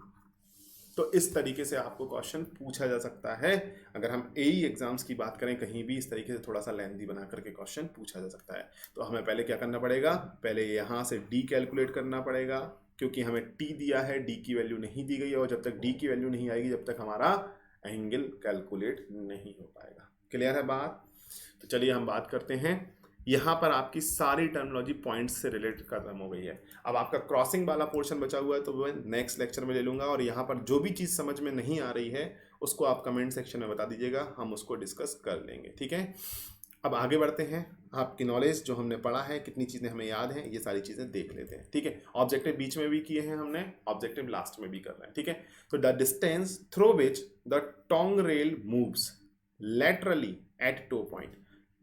तो इस तरीके से आपको क्वेश्चन पूछा जा सकता है। अगर हम एई एग्जाम्स की बात करें, कहीं भी इस तरीके से थोड़ा सा लेंथी बना करके क्वेश्चन पूछा जा सकता है। तो हमें पहले क्या करना पड़ेगा? पहले यहाँ से डी कैलकुलेट करना पड़ेगा, क्योंकि हमें टी दिया है, डी की वैल्यू नहीं दी गई है, और जब तक डी की वैल्यू नहीं आएगी, जब तक हमारा एंगल कैलकुलेट नहीं हो पाएगा। क्लियर है बात? तो चलिए हम बात करते हैं। यहाँ पर आपकी सारी टर्मिनोलॉजी पॉइंट्स से रिलेटेड खत्म हो गई है। अब आपका क्रॉसिंग वाला पोर्शन बचा हुआ है, तो वो नेक्स्ट लेक्चर में ले लूँगा, और यहाँ पर जो भी चीज़ समझ में नहीं आ रही है उसको आप कमेंट सेक्शन में बता दीजिएगा, हम उसको डिस्कस कर लेंगे। ठीक है, अब आगे बढ़ते हैं। आपकी नॉलेज जो हमने पढ़ा है, कितनी चीज़ें हमें याद हैं, ये सारी चीज़ें देख लेते हैं। ठीक है, ऑब्जेक्टिव बीच में भी किए हैं हमने, ऑब्जेक्टिव लास्ट में भी कर रहे हैं। ठीक है, तो the distance through which the tongue rail moves laterally at toe point.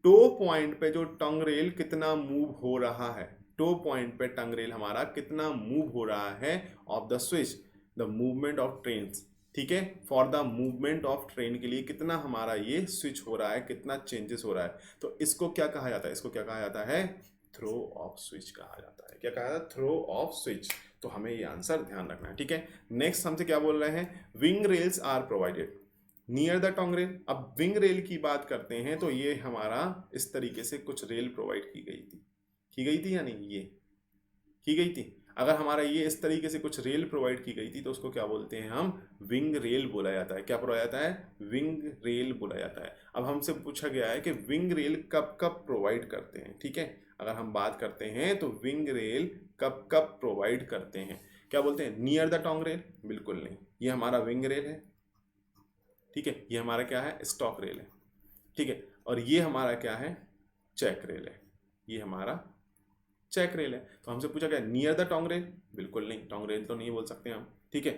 Toe point पे जो टंग रेल कितना मूव हो रहा है, टो पॉइंट पे टंग रेल हमारा कितना मूव हो रहा है of the switch, the movement of train. ठीक है, for the movement of train के लिए कितना हमारा ये स्विच हो रहा है, कितना चेंजेस हो रहा है, तो इसको क्या कहा जाता है? इसको क्या कहा जाता है? थ्रो ऑफ स्विच कहा जाता है। क्या कहा जाता है? Throw of switch. तो हमें ये आंसर ध्यान रखना है। ठीक है, नेक्स्ट हमसे क्या बोल रहे हैं? Wing rails are provided near the tongue rail. अब विंग रेल की बात करते हैं, तो ये हमारा इस तरीके से कुछ रेल प्रोवाइड की गई थी या नहीं? ये की गई थी। अगर हमारा ये इस तरीके से कुछ रेल प्रोवाइड की गई थी, तो उसको क्या बोलते हैं? हम विंग रेल बोला जाता है। क्या बोला जाता है? विंग रेल बोला जाता है। अब हमसे पूछा गया है कि विंग रेल कब कब प्रोवाइड करते हैं। ठीक है, अगर हम बात करते हैं तो विंग रेल कब कब प्रोवाइड करते हैं, क्या बोलते हैं? Near the tongue rail? बिल्कुल नहीं, ये हमारा विंग रेल है। ठीक है, ये हमारा क्या है? स्टॉक रेल है। ठीक है, और ये हमारा क्या है? चेक रेल है। ये हमारा चेक रेल है। तो हमसे पूछा गया नियर द टोंग रेल? बिल्कुल नहीं, टोंग रेल तो नहीं बोल सकते हम। ठीक है,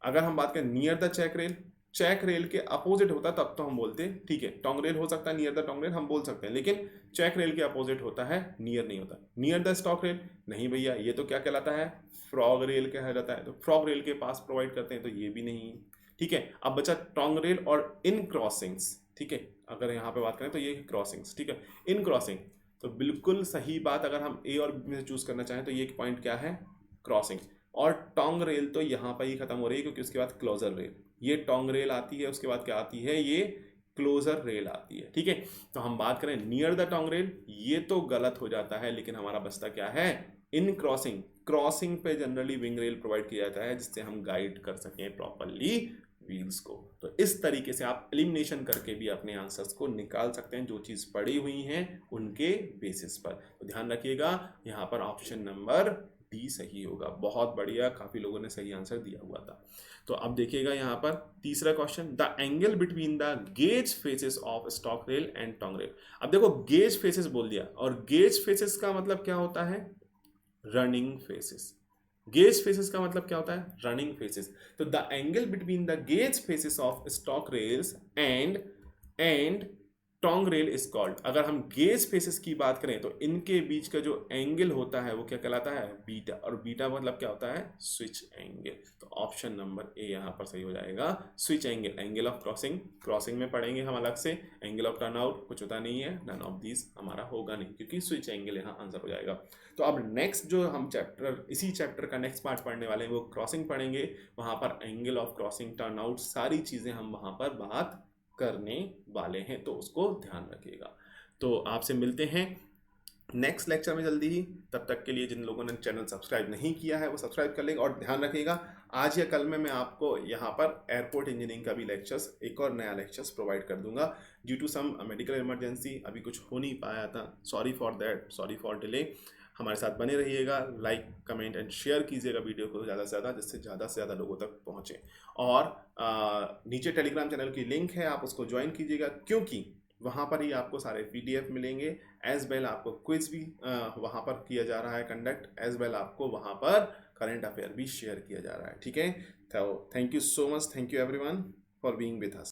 अगर हम बात करें near the check rail, check rail के अपोजिट होता तब तो हम बोलते हैं ठीक है, टोंग रेल हो सकता है, नियर द टोंग रेल हम बोल सकते हैं, लेकिन चेक रेल के अपोजिट होता है, नियर नहीं होता। Near the stock rail? नहीं भैया, ये तो क्या कहलाता है? फ्रॉग रेल कहा जाता है। तो फ्रॉग रेल के पास प्रोवाइड करते हैं, तो ये भी नहीं। ठीक है, अब बचा टोंग रेल और इन क्रॉसिंग्स। ठीक है, अगर यहाँ पे बात करें तो ये क्रॉसिंग्स। ठीक है, इन क्रॉसिंग, तो बिल्कुल सही बात। अगर हम ए और बी में से चूज करना चाहें तो ये एक पॉइंट क्या है? क्रॉसिंग। और टोंग रेल तो यहाँ पर ही खत्म हो रही है, क्योंकि उसके बाद क्लोजर रेल, ये टोंग रेल आती है, उसके बाद क्या आती है? ये क्लोजर रेल आती है। ठीक है, तो हम बात करें नियर द टोंग रेल, ये तो गलत हो जाता है, लेकिन हमारा बचता क्या है? इन क्रॉसिंग। क्रॉसिंग पे जनरली विंग रेल प्रोवाइड किया जाता है, जिससे हम गाइड कर सकें प्रॉपरली व्हील्स को। तो इस तरीके से आप एलिमिनेशन करके भी अपने आंसर्स को निकाल सकते हैं, जो चीज़ पड़ी हुई हैं उनके बेसिस पर। तो ध्यान रखिएगा, यहाँ पर ऑप्शन नंबर डी सही होगा। बहुत बढ़िया, काफ़ी लोगों ने सही आंसर दिया हुआ था। तो अब देखिएगा यहाँ पर तीसरा question, the angle between the gauge faces of stock rail and tongue rail. अब देखो, गेज फेसेस बोल दिया, और गेज फेसेस का मतलब क्या होता है? Running faces. गेज फेसेस का मतलब क्या होता है? Running faces. तो the angle between the gauge faces of stock rails and tongue rail is called. अगर हम गेज फेसेस की बात करें तो इनके बीच का जो एंगल होता है वो क्या कहलाता है? बीटा। और बीटा मतलब क्या होता है? Switch angle. तो ऑप्शन नंबर ए यहाँ पर सही हो जाएगा, switch angle. Angle of crossing, crossing में पढ़ेंगे हम अलग से। एंगल ऑफ टर्न आउट कुछ होता नहीं है, नन ऑफ दीज हमारा होगा नहीं, क्योंकि स्विच एंगल यहाँ आंसर हो जाएगा। तो अब नेक्स्ट जो हम चैप्टर, इसी चैप्टर का नेक्स्ट पार्ट पढ़ने वाले हैं, वो क्रॉसिंग पढ़ेंगे। वहाँ पर angle of crossing, turn out, सारी चीज़ें हम वहाँ पर बात करने वाले हैं, तो उसको ध्यान रखिएगा। तो आपसे मिलते हैं नेक्स्ट लेक्चर में जल्दी ही। तब तक के लिए जिन लोगों ने चैनल सब्सक्राइब नहीं किया है वो सब्सक्राइब कर लेगा। और ध्यान रखिएगा, आज या कल में मैं आपको यहाँ पर एयरपोर्ट इंजीनियरिंग का भी लेक्चर्स, एक और नया लेक्चर्स प्रोवाइड कर दूंगा। Due to some medical emergency अभी कुछ हो नहीं पाया था, sorry for that, sorry for delay. हमारे साथ बने रहिएगा, लाइक कमेंट एंड शेयर कीजिएगा वीडियो को ज़्यादा से ज़्यादा, जिससे ज़्यादा से ज़्यादा लोगों तक पहुँचे। और नीचे टेलीग्राम चैनल की लिंक है, आप उसको ज्वाइन कीजिएगा, क्योंकि वहाँ पर ही आपको सारे PDF मिलेंगे। एज वेल आपको क्विज भी वहाँ पर किया जा रहा है कंडक्ट, एज वेल आपको वहाँ पर करंट अफेयर भी शेयर किया जा रहा है। ठीक है, तो thank you so much, thank you everyone for being with us.